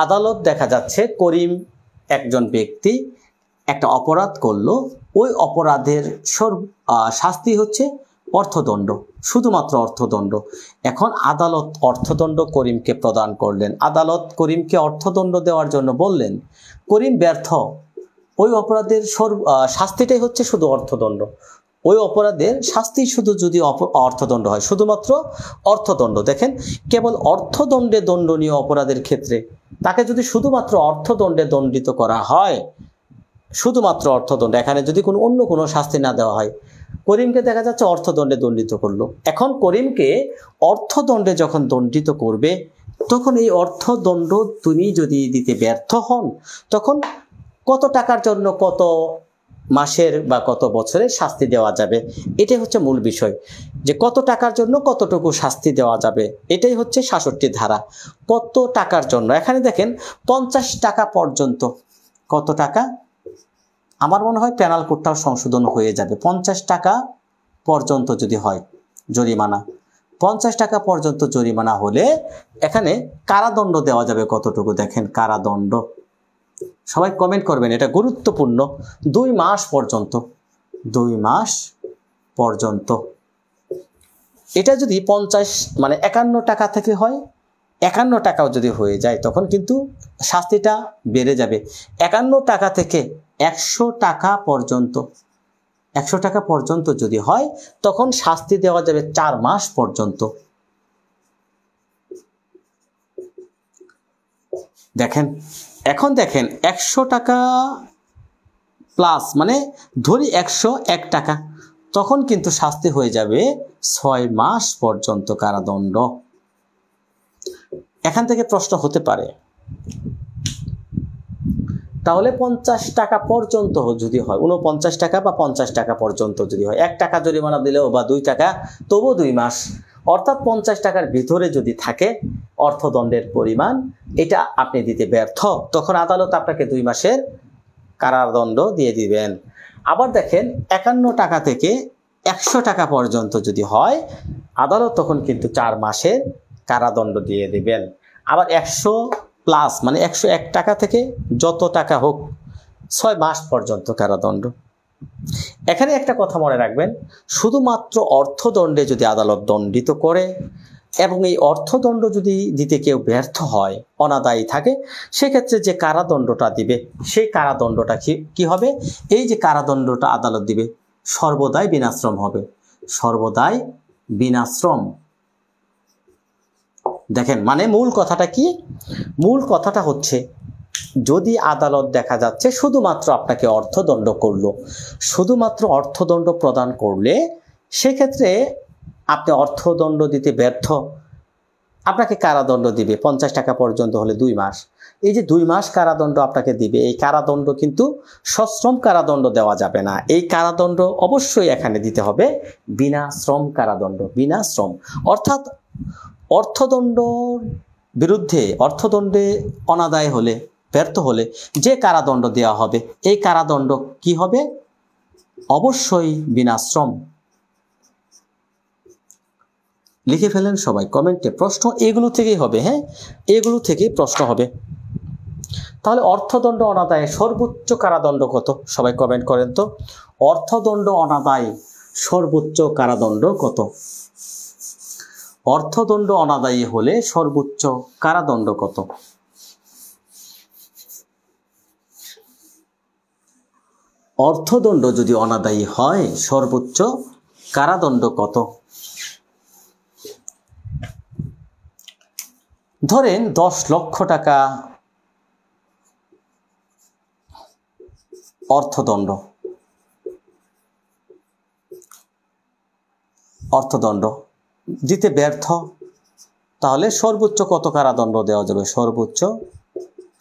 আদালত দেখা যাচ্ছে করিম একজন ব্যক্তি একটা অপরাধ করলো, ওই অপরাধের শাস্তি হচ্ছে অর্থদণ্ড, শুধুমাত্র অর্থদণ্ড। এখন আদালত অর্থদণ্ড করিমকে প্রদান করলেন। আদালত করিমকে অর্থদণ্ড দেওয়ার জন্য বললেন, করিম ব্যর্থ, ওই অপরাধের শাস্তিটাই হচ্ছে শুধু অর্থদণ্ড। ওই অপরাধের শাস্তি শুধু যদি অর্থদণ্ড হয়, শুধুমাত্র অর্থদণ্ড। দেখেন, কেবল অর্থদণ্ডে দণ্ডনীয় অপরাধের ক্ষেত্রে তাকে যদি শুধুমাত্র অর্থদণ্ডে দণ্ডিত করা হয়, শুধুমাত্র অর্থদণ্ড, এখানে যদি অন্য কোনো শাস্তি না দেওয়া হয়, করিমকে দেখা যাচ্ছে অর্থদণ্ডে দণ্ডিত করলো। এখন করিমকে অর্থদণ্ডে যখন দণ্ডিত করবে, তখন এই অর্থদণ্ড তুমি যদি দিতে ব্যর্থ হন, তখন কত টাকার জন্য কত মাসের বা কত বছরের শাস্তি দেওয়া যাবে, এটাই হচ্ছে মূল বিষয়। যে কত টাকার জন্য কতটুকু শাস্তি দেওয়া যাবে, এটাই হচ্ছে ৬৭ ধারা। কত টাকার জন্য, এখানে দেখেন ৫০ টাকা পর্যন্ত। কত টাকা? আমার মনে হয় পেনাল কোডটাও সংশোধন হয়ে যাবে। ৫০ টাকা পর্যন্ত যদি হয় জরিমানা, ৫০ টাকা পর্যন্ত জরিমানা হলে এখানে কারাদণ্ড দেওয়া যাবে কতটুকু। দেখেন, কারাদণ্ড, সবাই কমেন্ট করবেন, এটা গুরুত্বপূর্ণ। ২ মাস পর্যন্ত, ২ মাস পর্যন্ত। এটা যদি ৫০ মানে ৫১ টাকা থেকে হয়, ৫১ টাকাও যদি হয়ে যায়, তখন কিন্তু শাস্তিটা বেড়ে যাবে। ৫১ টাকা থেকে ১০০ টাকা পর্যন্ত, ১০০ টাকা পর্যন্ত যদি হয়, তখন শাস্তি দেওয়া যাবে ৪ মাস পর্যন্ত। দেখেন, এখন দেখেন ১০০ টাকা প্লাস মানে ধরি ১০১ টাকা, তখন কিন্তু শাস্তি হয়ে যাবে ৬ মাস পর্যন্ত কারাদণ্ড। এখান থেকে প্রশ্ন হতে পারে, তাহলে ৫০ টাকা পর্যন্ত যদি হয়, ৪৯ টাকা বা ৫০ টাকা পর্যন্ত যদি হয়, ১ টাকা জরিমানা দিলেও বা ২ টাকা, তবু ২ মাস, অর্থাৎ ৫০ টাকার ভিতরে যদি থাকে অর্থদণ্ডের পরিমাণ, এটা আপনি দিতে ব্যর্থ, তখন আদালত আপনাকে ২ মাসের কারাদণ্ড দিয়ে দিবেন। আবার দেখেন, ৫১ টাকা থেকে ১০০ টাকা পর্যন্ত যদি হয়, আদালত তখন কিন্তু ৪ মাসের কারাদণ্ড দিয়ে দিবেন। আবার ১০০ প্লাস মানে ১০১ টাকা থেকে যত টাকা হোক, ৬ মাস পর্যন্ত কারাদণ্ড। এখানে একটা কথা মনে রাখবেন, শুধুমাত্র অর্থদণ্ডে যদি আদালত দণ্ডিত করে এবং এই অর্থদণ্ড যদি দিতে কেউ ব্যর্থ হয়, অনাদায়ী থাকে, সেক্ষেত্রে যে কারাদণ্ডটা দিবে, সেই কারাদণ্ডটা কি হবে? এই যে কারাদণ্ডটা আদালত দিবে, সর্বদাই বিনাশ্রম হবে, সর্বদাই বিনাশ্রম। দেখেন, মানে মূল কথাটা কি? মূল কথাটা হচ্ছে, যদি আদালত দেখা যাচ্ছে শুধুমাত্র আপনাকে অর্থদণ্ড করলো, শুধুমাত্র অর্থদণ্ড প্রদান করলে, সেক্ষেত্রে আপনি অর্থদণ্ড দিতে ব্যর্থ, আপনাকে কারাদণ্ড দিবে ৫০ টাকা পর্যন্ত হলে ২ মাস। এই যে ২ মাস কারাদণ্ড আপনাকে দিবে, এই কারাদণ্ড কিন্তু সশ্রম কারাদণ্ড দেওয়া যাবে না। এই কারাদণ্ড অবশ্যই এখানে দিতে হবে বিনাশ্রম কারাদণ্ড, বিনাশ্রম। অর্থাৎ অর্থদণ্ড বিরুদ্ধে, অর্থদণ্ডে অনাদায় হলে, ব্যর্থ হলে যে কারাদণ্ড দেওয়া হবে, এই কারাদণ্ড কি হবে? অবশ্যই বিনাশ্রম। লিখে ফেলেন সবাই কমেন্টে, প্রশ্ন এগুলো থেকেই হবে। হ্যাঁ, এগুলো থেকেই প্রশ্ন হবে। তাহলে অর্থদণ্ড অনাদায়ে সর্বোচ্চ কারাদণ্ড কত? সবাই কমেন্ট করেন তো, অর্থদণ্ড অনাদায়ে সর্বোচ্চ কারাদণ্ড কত? অর্থদণ্ড অনাদায়ী হলে সর্বোচ্চ কারাদণ্ড কত? অর্থদণ্ড যদি অনাদায়ী হয়, সর্বোচ্চ কারাদণ্ড কত? ধরেন ১০ লক্ষ টাকা অর্থদণ্ড, অর্থদণ্ড দিতে ব্যর্থ, তাহলে সর্বোচ্চ কত কারাদণ্ড দেওয়া যাবে? সর্বোচ্চ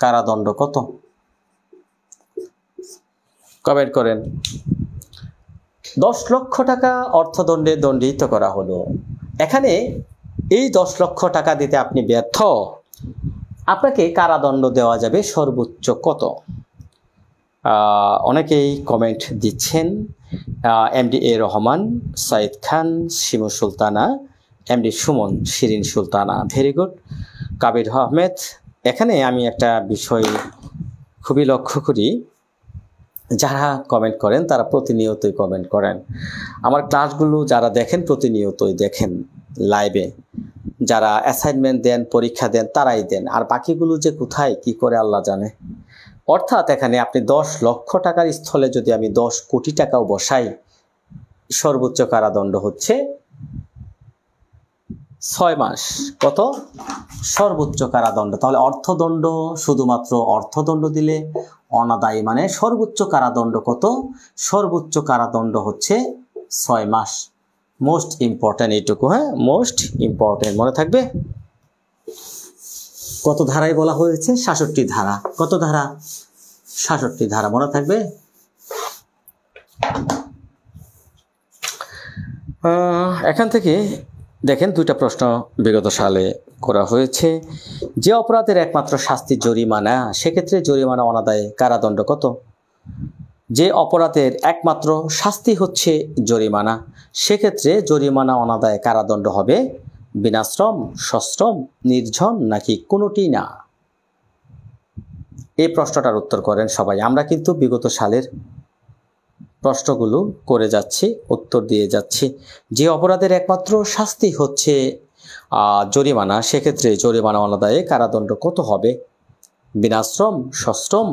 কারাদণ্ড কত? কমেন্ট করেন। ১০ লক্ষ টাকা অর্থদণ্ডে দণ্ডিত করা হলো। এখানে এই ১০ লক্ষ টাকা দিতে আপনি ব্যর্থ, আপনাকে কারাদণ্ড দেওয়া যাবে সর্বোচ্চ কত? অনেকেই কমেন্ট দিচ্ছেন। MD A Rahman, Saeed Khan, Shimu Sultana, MD Sumon, Shirin Sultana, very good. Kabir Ahmed, এখানে আমি একটা বিষয় খুবই লক্ষ্য করি যারা কমেন্ট করেন তারা প্রতিনিয়তই কমেন্ট করেন। আমার ক্লাসগুলো যারা দেখেন প্রতিনিয়তই দেখেন লাইভে, যারা অ্যাসাইনমেন্ট দেন, পরীক্ষা দেন, তারাই দেন। আর বাকিগুলো যে কোথায় কি করে আল্লাহ জানে। অর্থাৎ এখানে আপনি 10 লক্ষ টাকার স্থলে যদি আমি 10 কোটি টাকাও বসাই, সর্বোচ্চ কারাদণ্ড হচ্ছে 6 মাস। কত? সর্বোচ্চ কারাদণ্ড। তাহলে অর্থদণ্ড, শুধুমাত্র অর্থদণ্ড দিলে অনাদায়ী মানে সর্বোচ্চ কারাদণ্ড কত? সর্বোচ্চ কারাদণ্ড হচ্ছে 6 মাস। মোস্ট ইম্পর্টেন্ট এইটুকু, হ্যাঁ, মোস্ট ইম্পর্টেন্ট মনে থাকবে। কত ধারায় বলা হয়েছে? 66 ধারা। কত ধারা? 66 ধারা, মনে থাকবে। এখান থেকে দেখেন দুইটা প্রশ্ন বিগত সালে করা হয়েছে। যে অপরাধের একমাত্র শাস্তি জরিমানা, সেক্ষেত্রে জরিমানা অনাদায়ে কারাদণ্ড কত? যে অপরাধের একমাত্র শাস্তি হচ্ছে জরিমানা, সেক্ষেত্রে জরিমানা অনাদায়ে কারাদণ্ড হবে বিনাশ্রম, সশ্রম, নির্জন নাকি কোনোটি না? এই প্রশ্নটার উত্তর করেন সবাই। আমরা কিন্তু বিগত সালের প্রশ্নগুলো করে যাচ্ছি, উত্তর দিয়ে যাচ্ছি। যে অপরাধের একমাত্র শাস্তি হচ্ছে জরিমানা, সেক্ষেত্রে জরিমানা অনাদায়ে কারাদণ্ড কত হবে? বিনাশ্রম, সশ্রম,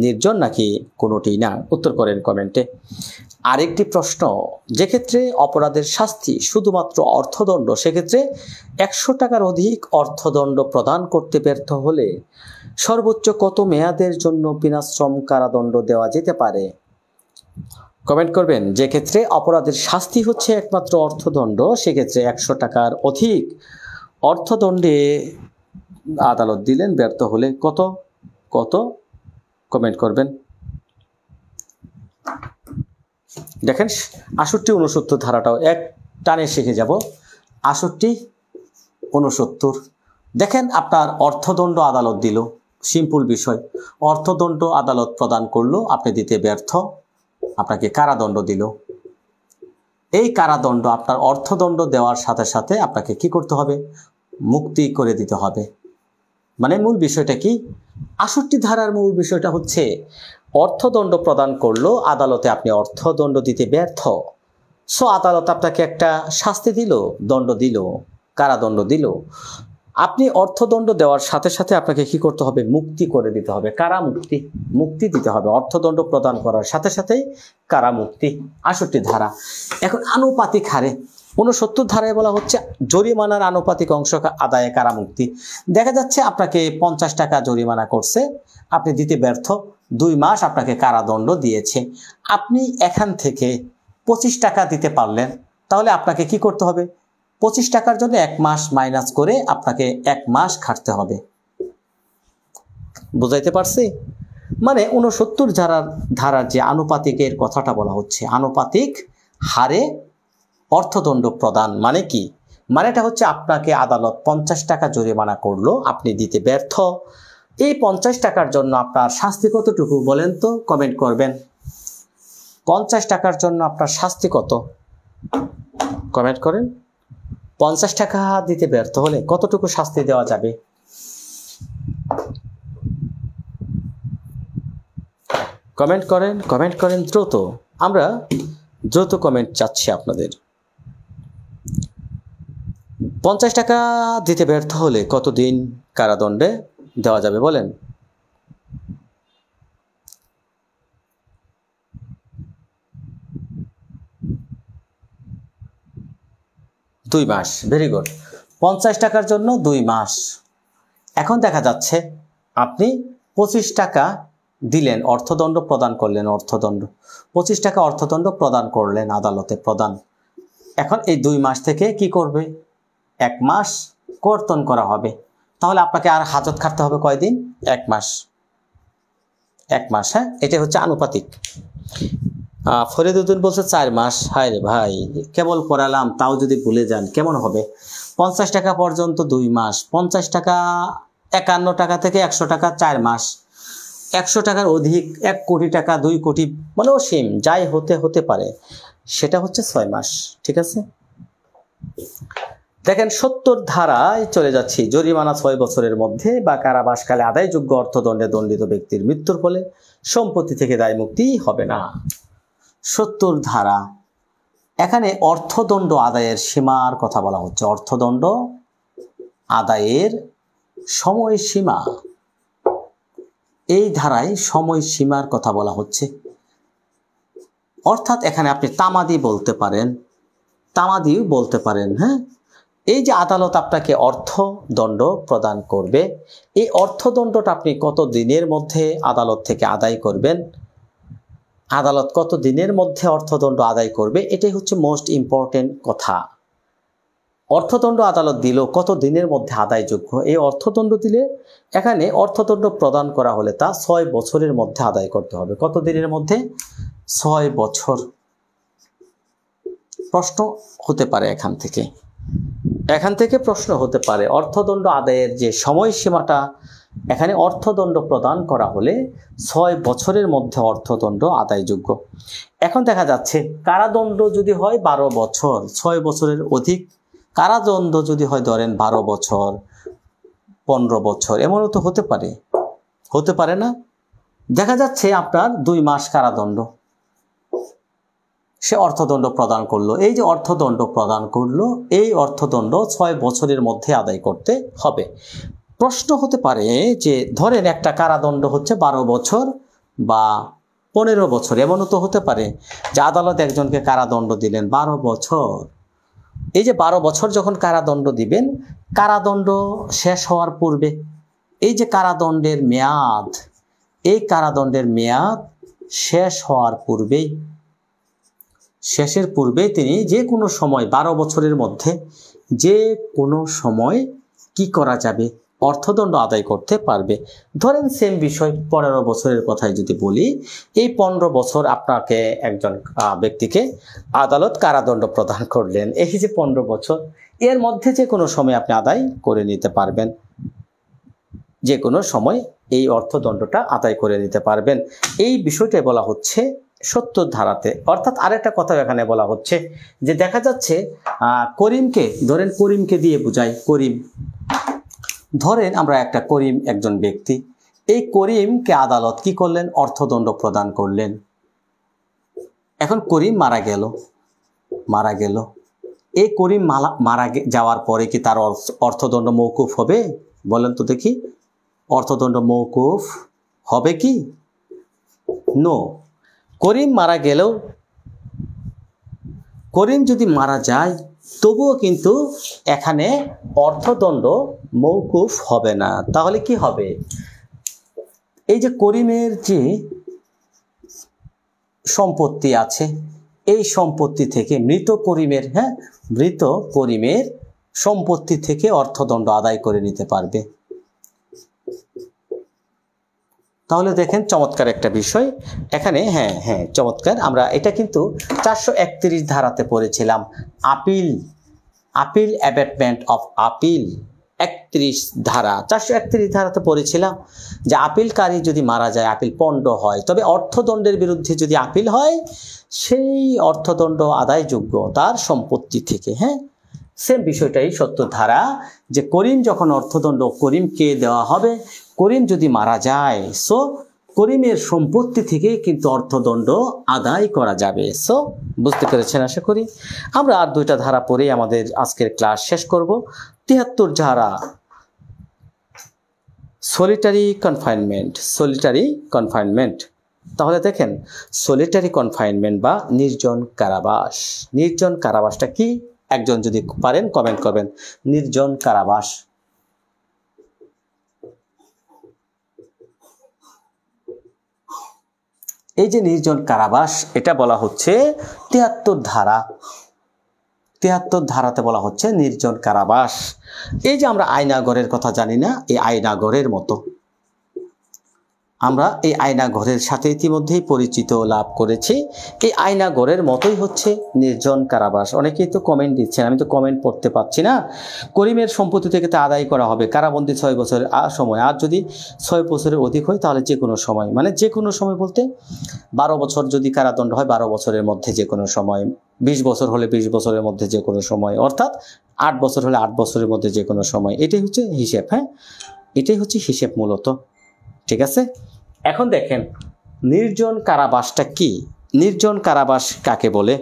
নির্জন নাকি কোনোটি না? উত্তর করেন কমেন্টে। আরেকটি প্রশ্ন, যে ক্ষেত্রে অপরাধের শাস্তি শুধুমাত্র অর্থদণ্ড, সেক্ষেত্রে 100 টাকার অধিক অর্থদণ্ড প্রদান করতে ব্যর্থ হলে সর্বোচ্চ কত মেয়াদের জন্য বিনাশ্রম কারাদণ্ড দেওয়া যেতে পারে? কমেন্ট করবেন। যে ক্ষেত্রে অপরাধের শাস্তি হচ্ছে একমাত্র অর্থদণ্ড, সেক্ষেত্রে 100 টাকার অধিক অর্থদণ্ডে আদালত দিলেন ব্যর্থ হলে কত কত? কমেন্ট করবেন। দেখেন 68, 69 ধারাটাও এক টানে শিখে যাব। 68, 69 দেখেন, আপনার অর্থদণ্ড আদালত দিল, সিম্পল বিষয়। অর্থদণ্ড আদালত প্রদান করলো, আপনি দিতে ব্যর্থ, আপনাকে কারাদণ্ড দিল। এই কারাদণ্ড আপনার অর্থদণ্ড দেওয়ার সাথে সাথে আপনাকে কি করতে হবে? মুক্তি করে দিতে হবে। মানে মূল বিষয়টা কি? 68 ধারার মূল বিষয়টা হচ্ছে অর্থদণ্ড প্রদান করলো আদালতে, আপনি অর্থদণ্ড দিতে ব্যর্থ, সো আদালত আপনাকে একটা শাস্তি দিল, দণ্ড দিল, কারাদণ্ড দিল। আপনি অর্থদণ্ড দেওয়ার সাথে সাথে আপনাকে কি করতে হবে? মুক্তি করে দিতে হবে, কারামুক্তি, মুক্তি দিতে হবে। অর্থদণ্ড প্রদান করার সাথে সাথেই কারামুক্তি। 68 ধারা। এখন আনুপাতিক হারে 69 ধারায় বলা হচ্ছে জরিমানার আনুপাতিক অংশ আদায়ে কারামুক্তি। দেখা যাচ্ছে আপনাকে 50 টাকা জরিমানা করছে, আপনি দিতে ব্যর্থ, 2 মাস আপনাকে কারাদণ্ড দিয়েছে। আপনি এখান থেকে 25 টাকা দিতে পারলেন, তাহলে আপনাকে কি করতে হবে? 25 টাকার জন্য 1 মাস মাইনাস করে আপনাকে 1 মাস খাটতে হবে। বুঝাইতে পারছি? মানে 69 ধারার যে আনুপাতিকের কথাটা বলা হচ্ছে, আনুপাতিক হারে অর্থদণ্ড প্রদান মানে কি? মানেটা হচ্ছে আপনাকে আদালত 50 টাকা জরিমানা করলো, আপনি দিতে ব্যর্থ। এই 50 টাকার জন্য আপনার শাস্তি কতটুকু বলেন তো? কমেন্ট করবেন। 50 টাকার জন্য আপনার শাস্তি কত? কমেন্ট করেন। 50 টাকা দিতে ব্যর্থ হলে কতটুকু শাস্তি দেওয়া যাবে? কমেন্ট করেন, কমেন্ট করেন দ্রুত। আমরা দ্রুত কমেন্ট চাচ্ছি আপনাদের। 50 টাকা দিতে ব্যর্থ হলে কতদিন কারাদণ্ডে দেওয়া যাবে বলেন? দুই মাস। Very good. 50 টাকার জন্য 2 মাস। এখন দেখা যাচ্ছে আপনি 25 টাকা দিলেন, অর্থদণ্ড প্রদান করলেন, অর্থদণ্ড 25 টাকা অর্থদণ্ড প্রদান করলেন, আদালতে প্রদান। এখন এই 2 মাস থেকে কি করবে? 1 মাস কর্তন করা হবে। তাহলে আপনাকে আর হাজত খাটতে হবে কয়দিন? 1 মাস। 1 মাস, হ্যাঁ, এটা হচ্ছে আনুপাতিক। ফরিদুদ্দিন বলছে 4 মাস। হায় রে ভাই, কেবল পড়ালাম, তাও যদি ভুলে যান কেমন হবে? 50 টাকা পর্যন্ত 2 মাস, 50 টাকা 51 টাকা থেকে 100 টাকা 4 মাস, 100 টাকার অধিক 1 কোটি টাকা 2 কোটি মানে অসীম যাই হতে পারে, সেটা হচ্ছে 6 মাস। ঠিক আছে, দেখেন 70 ধারায় চলে যাচ্ছি। জরিমানা 6 বছরের মধ্যে বা কারাবাসকালে আদায়যোগ্য অর্থদণ্ডে দণ্ডিত ব্যক্তির মৃত্যুর ফলে সম্পত্তি থেকে দায়মুক্তি হবে না। 70 ধারা, এখানে অর্থদণ্ড আদায়ের সীমার কথা বলা হচ্ছে। অর্থদণ্ড আদায়ের সময়সীমা, এই ধারায় সময়সীমার কথা বলা হচ্ছে। অর্থাৎ এখানে আপনি তামাদি বলতে পারেন, তামাদিও বলতে পারেন। হ্যাঁ, এই যে আদালত আপনাকে অর্থদণ্ড প্রদান করবে, এই অর্থদণ্ডটা আপনি কত দিনের মধ্যে আদালত থেকে আদায় করবেন, আদালত কত দিনের মধ্যে অর্থদণ্ড আদায় করবে, এটাই হচ্ছে মোস্ট ইম্পর্টেন্ট কথা। অর্থদণ্ড আদালত দিল কত দিনের মধ্যে আদায়যোগ্য, এই অর্থদণ্ড দিলে এখানে অর্থদণ্ড প্রদান করা হলে তা 6 বছরের মধ্যে আদায় করতে হবে। কত দিনের মধ্যে? 6 বছর। প্রশ্ন হতে পারে এখান থেকে প্রশ্ন হতে পারে অর্থদণ্ড আদায়ের যে সময়সীমাটা, এখানে অর্থদণ্ড প্রদান করা হলে 6 বছরের মধ্যে অর্থদণ্ড আদায়যোগ্য। এখন দেখা যাচ্ছে কারাদণ্ড যদি হয় 12 বছর, 6 বছরের অধিক কারাদণ্ড যদি হয় ধরেন 12 বছর, 15 বছর, এমনও তো হতে পারে না? দেখা যাচ্ছে আপনার 2 মাস কারাদণ্ড, সে অর্থদণ্ড প্রদান করলো। এই যে অর্থদণ্ড প্রদান করলো, এই অর্থদণ্ড 6 বছরের মধ্যে আদায় করতে হবে। প্রশ্ন হতে পারে যে ধরেন একটা কারাদণ্ড হচ্ছে 12 বছর বা 15 বছর, এমনও তো হতে পারে যে আদালত একজনকে কারাদণ্ড দিলেন 12 বছর। এই যে 12 বছর যখন কারাদণ্ড দিবেন, কারাদণ্ড শেষ হওয়ার পূর্বে এই যে কারাদণ্ডের মেয়াদ, এই কারাদণ্ডের মেয়াদ শেষ হওয়ার পূর্বেই, শেষের পূর্বে তিনি যে কোনো সময় 12 বছরের মধ্যে যে কোনো সময় কি করা যাবে, অর্থদণ্ড আদায় করতে পারবে। ধরেন সেম বিষয় 15 বছরের কথাই যদি বলি, এই 15 বছর আপনাকে একজন ব্যক্তিকে আদালত কারাদণ্ড প্রদান করলেন। এই যে 15 বছর, এর মধ্যে যে কোনো সময় আপনি আদায় করে নিতে পারবেন, যে কোনো সময় এই অর্থদণ্ডটা আদায় করে নিতে পারবেন। এই বিষয়টাই বলা হচ্ছে 70 ধারাতে। অর্থাৎ আরেকটা কথা এখানে বলা হচ্ছে যে দেখা যাচ্ছে করিমকে, ধরেন করিমকে দিয়ে বুঝাই, করিম, ধরেন আমরা একটা করিম একজন ব্যক্তি, এই করিমকে আদালত কি করলেন? অর্থদণ্ড প্রদান করলেন। এখন করিম মারা গেল, এই করিম মারা যাওয়ার পরে কি তার অর্থদণ্ড মওকুফ হবে? বলেন তো দেখি, অর্থদণ্ড মওকুফ হবে কি? নো। করিম মারা গেলেও, করিম যদি মারা যায় তবুও কিন্তু এখানে অর্থদণ্ড মওকুফ হবে না। তাহলে কি হবে? এই যে করিমের যে সম্পত্তি আছে, এই সম্পত্তি থেকে মৃত করিমের সম্পত্তি থেকে অর্থদণ্ড আদায় করে নিতে পারবে। তাহলে দেখেন চমৎকার একটা বিষয় এখানে। হ্যাঁ চমৎকার। আমরা এটা কিন্তু 431 ধারাতে পড়েছিলাম, আপিল অ্যাবেটমেন্ট অফ আপিল 31 ধারা, 431 ধারাতে পড়েছিলাম যে আপিলকারী যদি মারা যায়, আপিল পণ্ড হয়, তবে অর্থদণ্ডের বিরুদ্ধে যদি আপিল হয় সেই অর্থদণ্ড আদায়যোগ্য তার সম্পত্তি থেকে। হ্যাঁ, সেম বিষয়টাই 70 ধারা, যে করিম যখন অর্থদণ্ড করিমকে দেওয়া হবে, করিম যদি মারা যায় সো করিমের সম্পত্তি থেকে কিন্তু অর্থদণ্ড আদায় করা যাবে। সো বুঝতে পেরেছেন আশা করি। আমরা আর 2টা ধারা পড়ে আমাদের আজকের ক্লাস শেষ করব। 73 ধারা, সলিটারি কনফাইনমেন্ট। তাহলে দেখেন সলিটারি কনফাইনমেন্ট বা নির্জন কারাবাস, নির্জন কারাবাসটা কি? একজন যদি পারেন কমেন্ট করবেন, নির্জন কারাবাস। এই যে নির্জন কারাবাস, এটা বলা হচ্ছে 73 ধারা, 73 ধারাতে বলা হচ্ছে নির্জন কারাবাস। এই যে আমরা আয়নাঘরের কথা জানি না, এই আয়নাঘরের মতো, আমরা এই আয়নাঘরের সাথে ইতিমধ্যেই পরিচিত লাভ করেছি। এই আয়নাঘরের মতোই হচ্ছে নির্জন কারাবাস। অনেকেই তো কমেন্ট দিচ্ছেন, আমি তো কমেন্ট পড়তে পাচ্ছি না। করিমের সম্পত্তি থেকে তা আদায় করা হবে, কারাবন্দি 6 বছরের সময়, আর যদি 6 বছরের অধিক হয় তাহলে যে কোনো সময়, মানে যে কোনো সময় বলতে 12 বছর যদি কারাদণ্ড হয় 12 বছরের মধ্যে যে কোনো সময়, 20 বছর হলে 20 বছরের মধ্যে যে কোনো সময়, অর্থাৎ 8 বছর হলে 8 বছরের মধ্যে যে কোনো সময়। এটাই হচ্ছে হিসেব। হ্যাঁ, এটাই হচ্ছে হিসেব মূলত। ঠিক আছে। এখন দেখেন নির্জন কারাবাসটা কি? নির্জন কারাবাস কাকে বলে?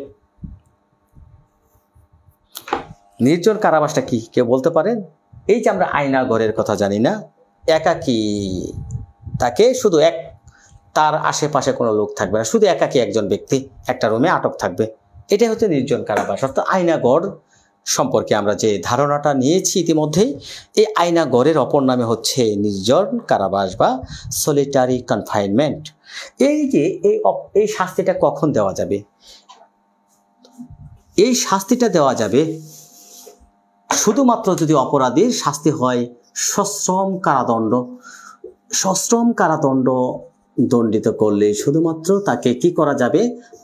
নির্জন কারাবাসটা কি কেউ বলতে পারেন? এই যে আমরা আয়না ঘরের কথা জানি না, একাকী, তাকে শুধু তার আশেপাশে কোনো লোক থাকবে না, শুধু একাকী একজন ব্যক্তি একটা রুমে আটক থাকবে, এটাই হচ্ছে নির্জন কারাবাস। অর্থাৎ আয়নাঘর সম্পর্কে আমরা যে ধারণাটা নিয়েছি ইতিমধ্যেই, এই আয়নাঘরের অপর নামে হচ্ছে নির্জন কারাবাস বা সলিটারি কনফাইনমেন্ট। এই যে এই শাস্তিটা কখন দেওয়া যাবে? এই শাস্তিটা দেওয়া যাবে শুধুমাত্র যদি অপরাধীর শাস্তি হয় সশ্রম কারাদণ্ড। সশ্রম কারাদণ্ড দণ্ডিত করলে শুধুমাত্র তাকে কি করা যাবে?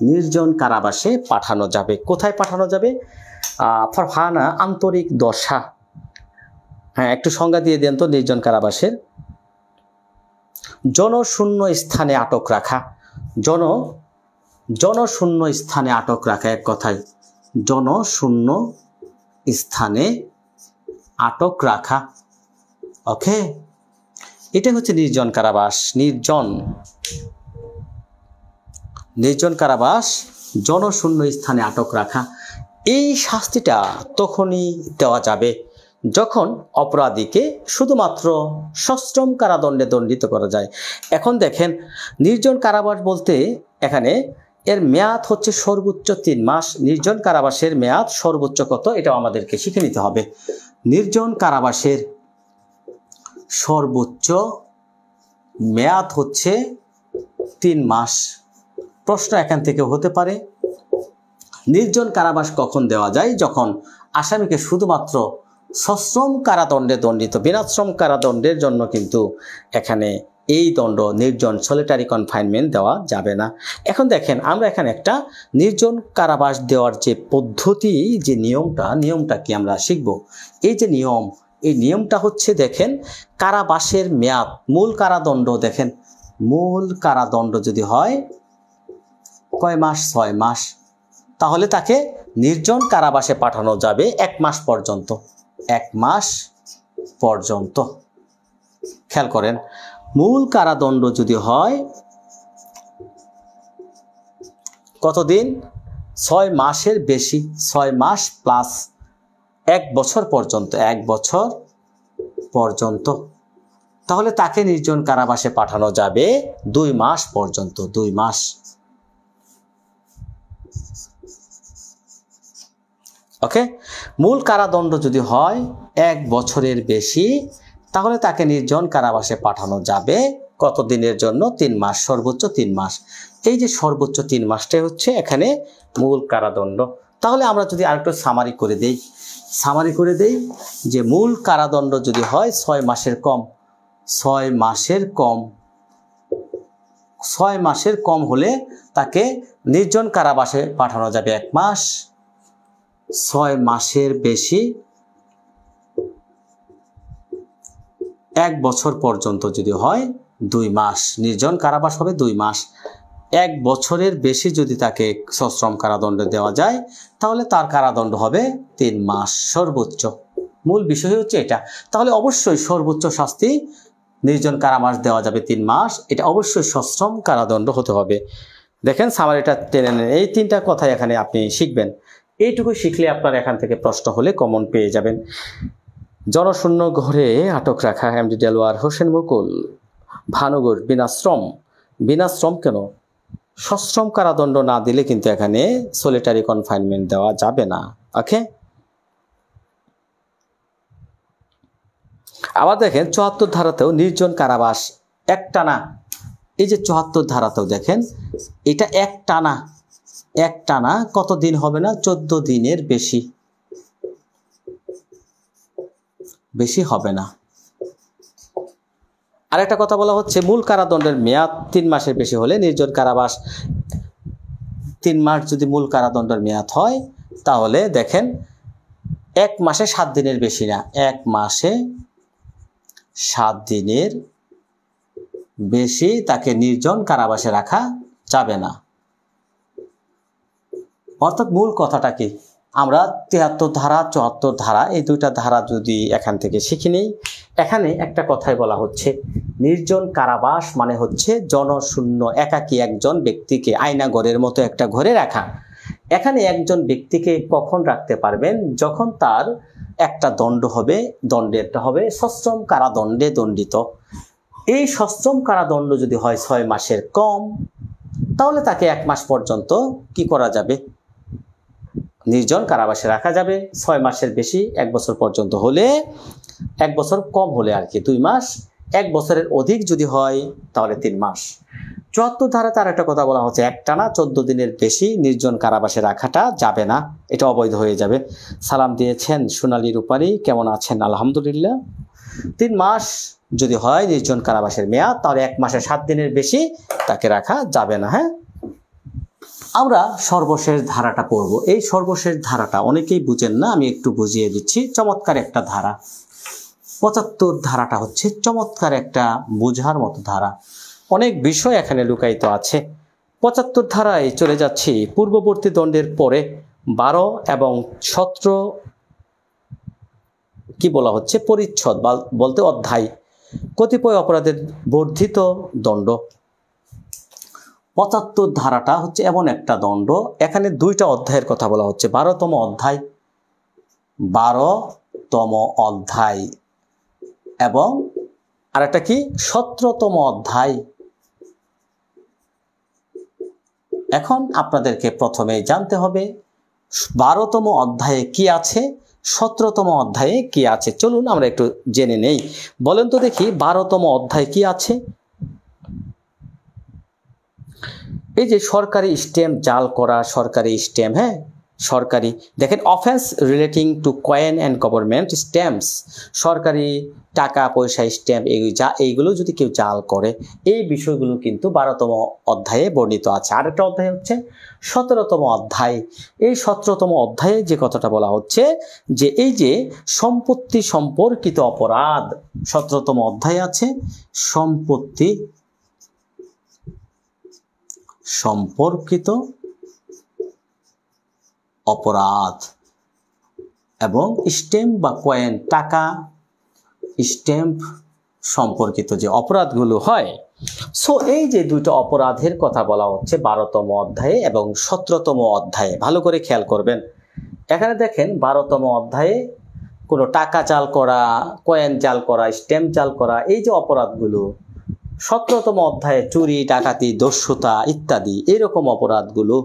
নির্জন কারাবাসে পাঠানো যাবে। কোথায় পাঠানো যাবে? ফারহানা আন্তরিক দশা। হ্যাঁ, একটু সংজ্ঞা দিয়ে দেন তো নির্জন কারাবাসের। জনশূন্য স্থানে আটক রাখা। জনশূন্য স্থানে আটক রাখা, এক কথায় জনশূন্য স্থানে আটক রাখা। ওকে, এটা হচ্ছে নির্জন কারাবাস। নির্জন কারাবাস, জনশূন্য স্থানে আটক রাখা। এই শাস্তিটা তখনই দেওয়া যাবে যখন অপরাধীকে শুধুমাত্র সশ্রম কারাদণ্ডে দণ্ডিত করা যায়। এখন দেখেন, নির্জন কারাবাস বলতে এখানে এর মেয়াদ হচ্ছে সর্বোচ্চ 3 মাস। নির্জন কারাবাসের মেয়াদ সর্বোচ্চ কত, এটাও আমাদেরকে শিখে নিতে হবে। নির্জন কারাবাসের সর্বোচ্চ মেয়াদ হচ্ছে 3 মাস। প্রশ্ন এখান থেকে হতে পারে, নির্জন কারাবাস কখন দেওয়া যায়? যখন আসামিকে শুধুমাত্র সশ্রম কারাদণ্ডে দণ্ডিত, বিনাশ্রম কারাদণ্ডের জন্য কিন্তু এখানে এই দণ্ড নির্জন সলিটারি কনফাইনমেন্ট দেওয়া যাবে না। এখন দেখেন, আমরা এখানে একটা নির্জন কারাবাস দেওয়ার যে পদ্ধতি, যে নিয়মটা কি আমরা শিখব। এই যে নিয়ম, এই নিয়মটা হচ্ছে দেখেন, কারাবাসের মেয়াদ, মূল কারাদণ্ড দেখেন, মূল কারাদণ্ড যদি হয় কয় মাস? 6 মাস। তাহলে তাকে নির্জন কারাবাসে পাঠানো যাবে 1 মাস পর্যন্ত। 1 মাস পর্যন্ত। খেয়াল করেন, মূল কারাদণ্ড যদি হয় কতদিন? 6 মাসের বেশি, 6 মাস প্লাস 1 বছর পর্যন্ত, 1 বছর পর্যন্ত। তাহলে তাকে নির্জন কারাবাসে পাঠানো যাবে 2 মাস পর্যন্ত, 2 মাস। ওকে, মূল কারাদণ্ড যদি হয় 1 বছরের বেশি, তাহলে তাকে নির্জন কারাবাসে পাঠানো যাবে কত দিনের জন্য? 3 মাস, সর্বোচ্চ 3 মাস। এই যে সর্বোচ্চ 3 মাসটাই হচ্ছে এখানে মূল কারাদণ্ড। তাহলে আমরা যদি আরেকটু সামারি করে দেই যে মূল কারাদণ্ড যদি হয় 6 মাসের কম, 6 মাসের কম হলে তাকে নির্জন কারাবাসে পাঠানো যাবে 1 মাস। 6 মাসের বেশি 1 বছর পর্যন্ত যদি হয় 2 মাস, নির্জন কারাবাস হবে 2 মাস। 1 বছরের বেশি যদি তাকে সশ্রম কারাদণ্ড দেওয়া যায়, তাহলে তার কারাদণ্ড হবে 3 মাস সর্বোচ্চ। মূল বিষয় হচ্ছে এটা। তাহলে অবশ্যই সর্বোচ্চ শাস্তি নির্জন কারাবাস দেওয়া যাবে 3 মাস, এটা অবশ্যই সশ্রম কারাদণ্ড হতে হবে। দেখেন, সামারিটা টেনে নেন। এই 3টা কথা এখানে আপনি শিখবেন। এইটুকু শিখলে আপনার এখান থেকে প্রশ্ন হলে কমন পেয়ে যাবেন। জনশূন্য ঘরে আটক রাখা, এমডি দেলোয়ার হোসেন মুকুল, ভানুগড়। বিনাশ্রম কেন? সশ্রম কারাদণ্ড না দিলে কিন্তু এখানে সলিটারি কনফাইনমেন্ট দেওয়া যাবে না। ওকে, আবার দেখেন 74 ধারাতেও নির্জন কারাবাস একটানা। এই যে 74 ধারাতেও দেখেন, এটা একটানা কত দিন হবে না? 14 দিনের বেশি হবে না। আরেকটা কথা বলা হচ্ছে, মূল কারাদণ্ডের মেয়াদ 3 মাসের বেশি হলে নির্জন কারাবাস 3 মাস যদি মূল কারাদণ্ডের মেয়াদ হয়, তাহলে দেখেন 1 মাসে 7 দিনের বেশি না, 1 মাসে 7 দিনের বেশি তাকে নির্জন কারাবাসে রাখা যাবে না। অর্থাৎ মূল কথাটা কি? আমরা 73 ধারা 74 ধারা এই 2টা ধারা যদি এখান থেকে শিখে নেই, এখানে একটা কথাই বলা হচ্ছে নির্জন কারাবাস মানে হচ্ছে জনশূন্য একাকী একজন ব্যক্তিকে আয়নাঘরের মতো একটা ঘরে রাখা। এখানে একজন ব্যক্তিকে কখন রাখতে পারবেন? যখন তার একটা দণ্ড হবে, দণ্ডেরটা হবে সশ্রম কারাদণ্ডে দণ্ডিত। এই সশ্রম কারাদণ্ড যদি হয় 6 মাসের কম, তাহলে তাকে 1 মাস পর্যন্ত কি করা যাবে? নির্জন কারাবাসে রাখা যাবে। 6 মাসের বেশি 1 বছর পর্যন্ত হলে, 1 বছর কম হলে আর কি 2 মাস, 1 বছরের অধিক যদি হয় তাহলে 3 মাস। 74 ধারাতে আর একটা কথা বলা হচ্ছে, একটানা 14 দিনের বেশি নির্জন কারাবাসে রাখাটা যাবে না, এটা অবৈধ হয়ে যাবে। সালাম দিয়েছেন সোনালী রূপালী, কেমন আছেন? আলহামদুলিল্লাহ। 3 মাস যদি হয় নির্জন কারাবাসের মেয়াদ, তাহলে 1 মাসে 7 দিনের বেশি তাকে রাখা যাবে না। হ্যাঁ, আমরা সর্বশেষ ধারাটা পড়ব। এই সর্বশেষ ধারাটা অনেকেই বুঝেন না, আমি একটু বুঝিয়ে দিচ্ছি। চমৎকার একটা ধারা 75 ধারাটা হচ্ছে চমৎকার একটা বোঝার মতো ধারা, অনেক বিষয় এখানে লুকায়িত আছে। 75 ধারায় চলে যাচ্ছি। পূর্ববর্তী দণ্ডের পরে 12 এবং 17 কি বলা হচ্ছে? পরিচ্ছদ বলতে অধ্যায়, কতিপয় অপরাধের বর্ধিত দণ্ড। 75 ধারাটা হচ্ছে এমন একটা দণ্ড, এখানে 2টা অধ্যায়ের কথা বলা হচ্ছে। 12তম অধ্যায়, 12তম অধ্যায় এবং আরেকটা কি 17তম অধ্যায়। এখন আপনাদেরকে প্রথমে জানতে হবে 12তম অধ্যায়ে কি আছে, 17তম অধ্যায়ে কি আছে। চলুন আমরা একটু জেনে নেই। বলেন তো দেখি 12তম অধ্যায়ে কি আছে? এই যে সরকারি স্ট্যাম্প জাল করা, সরকারি স্ট্যাম্প, হ্যাঁ সরকারি, দেখেন offence relating to coin and government stamps, সরকারি টাকা পয়সা স্ট্যাম্প এইগুলো যদি কেউ জাল করে, এই বিষয়গুলো কিন্তু 12তম অধ্যায়ে বর্ণিত আছে। আরেকটা অধ্যায় হচ্ছে 17তম অধ্যায়। এই 17তম অধ্যায়ে যে কথাটা বলা হচ্ছে যে এই যে সম্পত্তি সম্পর্কিত অপরাধ, 17তম অধ্যায়ে আছে সম্পত্তি সম্পর্কিত অপরাধ এবং স্ট্যাম্প বা কয়েন টাকা স্ট্যাম্প সম্পর্কিত যে অপরাধগুলো হয়। সো এই যে 2টা অপরাধের কথা বলা হচ্ছে 12তম অধ্যায়ে এবং 17তম অধ্যায়ে, ভালো করে খেয়াল করবেন। এখানে দেখেন 12তম অধ্যায়ে কোনো টাকা জাল করা, কয়েন জাল করা, স্ট্যাম্প জাল করা, এই যে অপরাধগুলো, 17তম অধ্যায়ে চুরি ডাকাতি দস্যুতা ইত্যাদি এরকম অপরাধগুলো,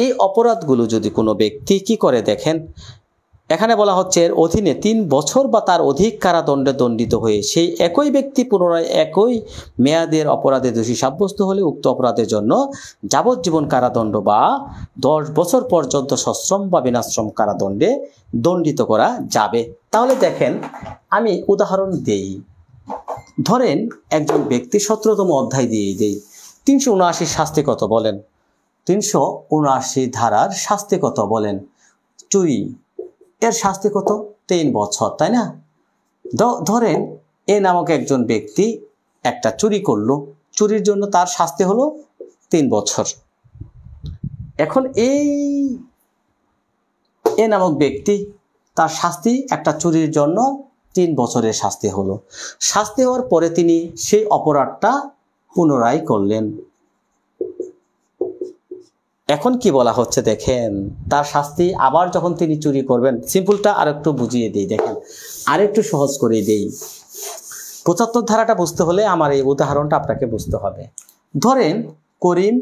এই অপরাধগুলো যদি কোনো ব্যক্তি কি করে, দেখেন এখানে বলা হচ্ছে এর অধীনে 3 বছর বা তার অধিক কারাদণ্ডে দণ্ডিত হয়ে সেই একই ব্যক্তি পুনরায় একই মেয়াদের অপরাধে দোষী সাব্যস্ত হলে উক্ত অপরাধের জন্য যাবজ্জীবন কারাদণ্ড বা 10 বছর পর্যন্ত সশ্রম বা বিনাশ্রম কারাদণ্ডে দণ্ডিত করা যাবে। তাহলে দেখেন আমি উদাহরণ দেই। ধরেন একজন ব্যক্তি 17তম অধ্যায় দিয়ে দেই, 379 শাস্তি কত বলেন? 379 ধারার শাস্তি কত বলেন? চুরি, এর শাস্তি কত? 3 বছর, তাই না? ধরেন এ নামক একজন ব্যক্তি একটা চুরি করলো, চুরির জন্য তার শাস্তি হলো 3 বছর। এখন এ নামক ব্যক্তি তার শাস্তি একটা চুরির জন্য 3 বছরের শাস্তি হলো। শাস্তি হওয়ার পরে তিনি সেই অপরাধটা পুনরায় করলেন। এখন কি বলা হচ্ছে দেখেন, তার শাস্তি আবার যখন তিনি চুরি করবেন, সিম্পলটা আরেকটু বুঝিয়ে দিই, দেখেন আরেকটু সহজ করে দিই। 75 ধারাটা বুঝতে হলে আমার এই উদাহরণটা আপনাকে বুঝতে হবে। ধরেন করিম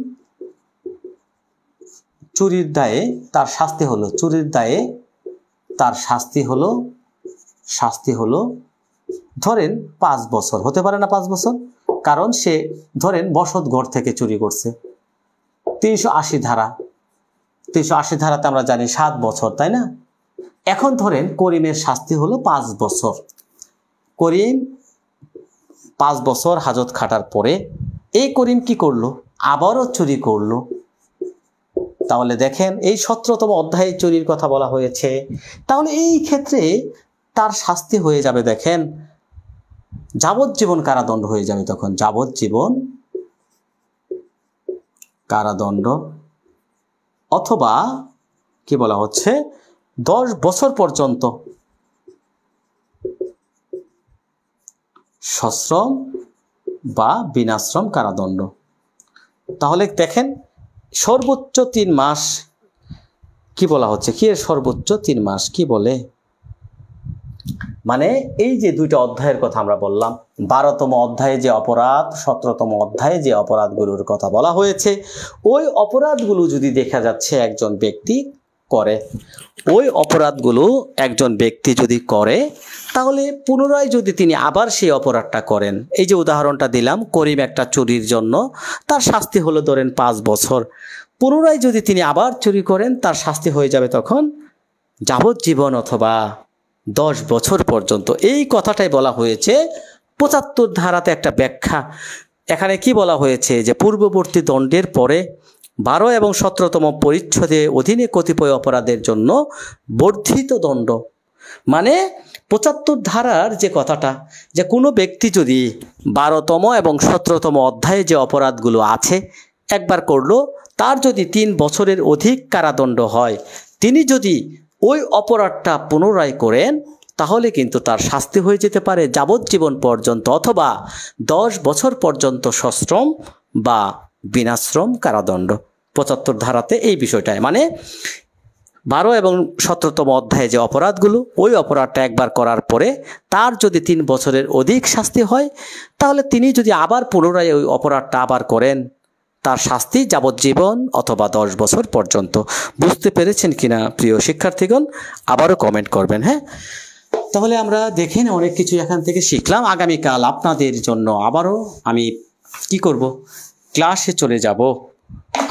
চুরির দায়ে তার শাস্তি হলো, চুরির দায়ে তার শাস্তি হলো ধরেন 5 বছর, হতে পারে না 5 বছর? কারণ সে ধরেন বসত ঘর থেকে চুরি করছে। 380 ধারা, 380 ধারাতে আমরা জানি 7 বছর, তাই না? এখন ধরেন করিমের শাস্তি হলো 5 বছর। করিম 5 বছর হাজত খাটার পরে এই করিম কি করলো? আবারও চুরি করলো। তাহলে দেখেন এই 17তম অধ্যায়ে চুরির কথা বলা হয়েছে। তাহলে এই ক্ষেত্রে তার শাস্তি হয়ে যাবে দেখেন যাবজ্জীবন কারাদণ্ড হয়ে যাবে, তখন যাবজ্জীবন কারাদণ্ড, অথবা কি বলা হচ্ছে 10 বছর পর্যন্ত সশ্রম বা বিনাশ্রম কারাদণ্ড। তাহলে দেখেন সর্বোচ্চ 3 মাস কি বলা হচ্ছে, কি এর সর্বোচ্চ 3 মাস কি বলে, মানে এই যে দুইটা অধ্যায়ের কথা আমরা বললাম, 12তম অধ্যায়ে যে অপরাধ, 17তম অধ্যায়ে যে অপরাধগুলোর কথা বলা হয়েছে, ওই অপরাধগুলো যদি দেখা যাচ্ছে একজন ব্যক্তি করে, ওই অপরাধগুলো একজন ব্যক্তি যদি করে, তাহলে পুনরায় যদি তিনি আবার সেই অপরাধটা করেন, এই যে উদাহরণটা দিলাম, করিম একটা চুরির জন্য তার শাস্তি হলো ধরেন 5 বছর, পুনরায় যদি তিনি আবার চুরি করেন তার শাস্তি হয়ে যাবে তখন যাবজ্জীবন অথবা 10 বছর পর্যন্ত। এই কথাটাই বলা হয়েছে 75 ধারাতে একটা ব্যাখ্যা। এখানে কি বলা হয়েছে যে পূর্ববর্তী দণ্ডের পরে 12 এবং 17তম পরিচ্ছেদে অধীনে কতিপয় অপরাধের জন্য বর্ধিত দণ্ড, মানে 75 ধারার যে কথাটা, যে কোনো ব্যক্তি যদি 12তম এবং 17তম অধ্যায়ে যে অপরাধগুলো আছে একবার করলো, তার যদি 3 বছরের অধিক কারাদণ্ড হয়, তিনি যদি ওই অপরাধটা পুনরায় করেন তাহলে কিন্তু তার শাস্তি হয়ে যেতে পারে যাবজ্জীবন পর্যন্ত অথবা 10 বছর পর্যন্ত সশ্রম বা বিনাশ্রম কারাদণ্ড। 75 ধারাতে এই বিষয়টাই, মানে 12 এবং 17তম অধ্যায়ে যে অপরাধগুলো, ওই অপরাধটা একবার করার পরে তার যদি 3 বছরের অধিক শাস্তি হয়, তাহলে তিনি যদি আবার পুনরায় ওই অপরাধটা আবার করেন তার শাস্তি যাবজ্জীবন অথবা 10 বছর পর্যন্ত। বুঝতে পেরেছেন কিনা প্রিয় শিক্ষার্থীগণ? আবারও কমেন্ট করবেন। হ্যাঁ, তাহলে আমরা দেখেন অনেক কিছু এখান থেকে শিখলাম। আগামীকাল আপনাদের জন্য আবারও আমি কি করব, ক্লাসে চলে যাব।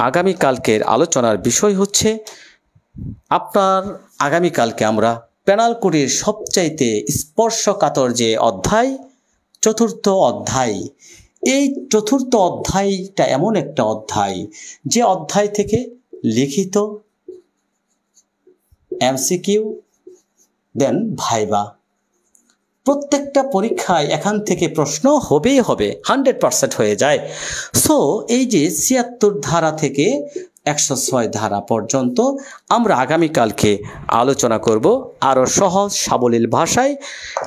আগামীকালকের আলোচনার বিষয় হচ্ছে আপনার, আগামীকালকে আমরা পেনাল কোডের সবচাইতে স্পর্শকাতর যে অধ্যায়, 4র্থ অধ্যায়, এই 4র্থ অধ্যায়টা এমন একটা অধ্যায় যে অধ্যায় থেকে লিখিত, এমসিকিউ, দেন ভাইবা, প্রত্যেকটা পরীক্ষায় এখান থেকে প্রশ্ন হবেই হবে, 100% হয়ে যায়। সো এই যে 76 ধারা থেকে 106 ধারা পর্যন্ত আমরা আগামীকালকে আলোচনা করব আরও সহজ সাবলীল ভাষায়,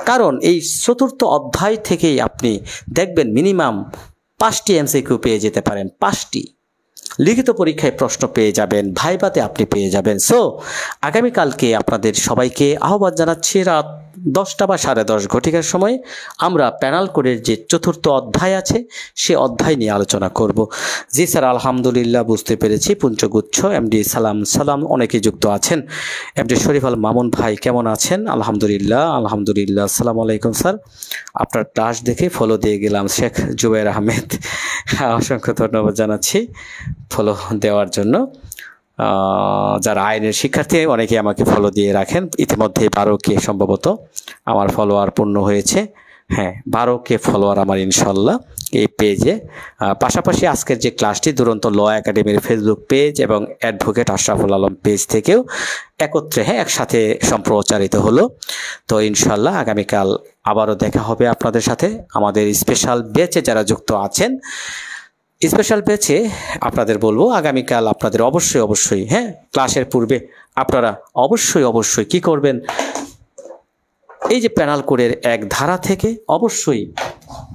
কারণ এই 4র্থ অধ্যায় থেকেই আপনি দেখবেন মিনিমাম 5টি এমসিকিউ পেয়ে যেতে পারেন, 5টি লিখিত পরীক্ষায় প্রশ্ন পেয়ে যাবেন, ভাইভাতে আপনি পেয়ে যাবেন। সো আগামীকালকে আপনাদের সবাইকে আহ্বান জানাচ্ছি, রাত 10টা বা 10:30 ঘটিকার সময় আমরা পেনাল কোডের যে 4র্থ অধ্যায় আছে সে অধ্যায় নিয়ে আলোচনা করব। জি স্যার, আলহামদুলিল্লাহ বুঝতে পেরেছি। পুঞ্চগুচ্ছ এমডি সালাম অনেকে যুক্ত আছেন। এমডি শরীফ আল মামুন ভাই কেমন আছেন? আলহামদুলিল্লাহ। আসসালামু আলাইকুম স্যার, আপনার ক্লাস দেখে ফলো দিয়ে গেলাম। শেখ জুবাইর আহমেদ, অসংখ্য ধন্যবাদ জানাচ্ছি ফলো দেওয়ার জন্য। যারা আইনের শিক্ষার্থী অনেকে আমাকে ফলো দিয়ে রাখেন, ইতিমধ্যে 12K সম্ভবত আমার ফলোয়ার পূর্ণ হয়েছে। হ্যাঁ, 12K ফলোয়ার আমার ইনশাল্লাহ এই পেজে। পাশাপাশি আজকের যে ক্লাসটি দুরন্ত ল একাডেমির ফেসবুক পেজ এবং অ্যাডভোকেট আশরাফুল আলম পেজ থেকেও একত্রে একসাথে সম্প্রচারিত হলো। তো ইনশাল্লাহ আগামীকাল আবারও দেখা হবে আপনাদের সাথে। আমাদের স্পেশাল ব্যাচে যারা যুক্ত আছেন, স্পেশাল ব্যাচে আপনাদের বলবো আগামীকাল আপনাদের অবশ্যই ক্লাসের পূর্বে আপনারা অবশ্যই কি করবেন, এই যে পেনাল কোডের 1 ধারা থেকে অবশ্যই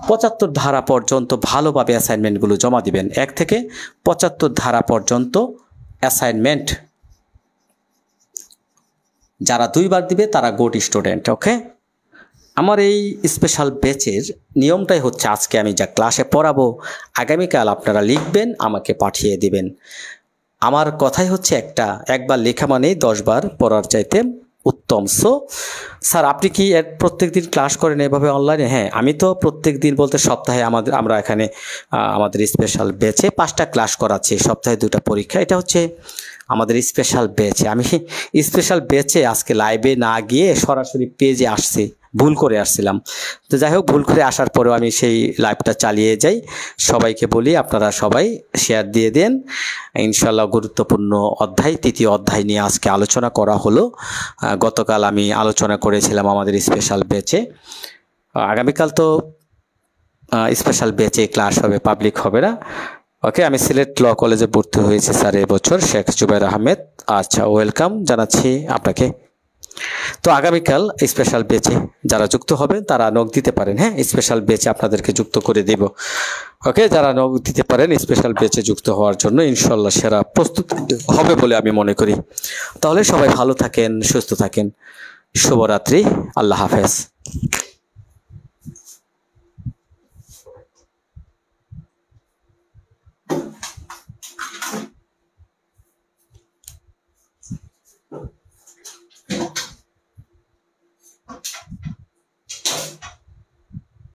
75 ধারা পর্যন্ত ভালোভাবে অ্যাসাইনমেন্টগুলো জমা দিবেন। 1 থেকে 75 ধারা পর্যন্ত অ্যাসাইনমেন্ট যারা 2 বার দিবে তারা গুড স্টুডেন্ট। ওকে, আমার এই স্পেশাল ব্যাচের নিয়মটাই হচ্ছে আজকে আমি যা ক্লাসে পড়াবো আগামীকাল আপনারা লিখবেন, আমাকে পাঠিয়ে দিবেন। আমার কথাই হচ্ছে একবার লেখা মানেই 10 বার পড়ার চাইতে উত্তম। সো স্যার আপনি কি প্রত্যেক দিন ক্লাস করেন এভাবে অনলাইনে? হ্যাঁ, আমি তো প্রত্যেক দিন বলতে সপ্তাহে আমরা এখানে আমাদের স্পেশাল ব্যাচে 5টা ক্লাস করাচ্ছি, সপ্তাহে 2টা পরীক্ষা। এটা হচ্ছে আমাদের স্পেশাল ব্যাচে। আমি স্পেশাল ব্যাচে আজকে লাইভে না গিয়ে সরাসরি পেজে আসছি, ভুল করে আসছিলাম। তো যাই হোক, ভুল করে আসার পরেও আমি সেই লাইভটা চালিয়ে যাই। সবাইকে বলি আপনারা সবাই শেয়ার দিয়ে দেন। ইনশাল্লাহ গুরুত্বপূর্ণ অধ্যায়, 3য় অধ্যায় নিয়ে আজকে আলোচনা করা হলো। গতকাল আমি আলোচনা করেছিলাম আমাদের স্পেশাল ব্যাচে। আগামীকাল তো স্পেশাল ব্যাচে ক্লাস হবে, পাবলিক হবে না। ওকে, আমি সিলেট ল কলেজে ভর্তি হয়েছি স্যার এবছর, শেখ জুবাইর আহমেদ। আচ্ছা, ওয়েলকাম জানাচ্ছি আপনাকে। তো আগামীকাল স্পেশাল বেচে যারা যুক্ত হবেন তারা নক দিতে পারেন। হ্যাঁ, স্পেশাল বেচে আপনাদেরকে যুক্ত করে দেব। ওকে, যারা নক দিতে পারেন স্পেশাল বেচে যুক্ত হওয়ার জন্য ইনশাল্লাহ সেরা প্রস্তুত হবে বলে আমি মনে করি। তাহলে সবাই ভালো থাকেন, সুস্থ থাকেন। শুভরাত্রি, আল্লাহ হাফেজ।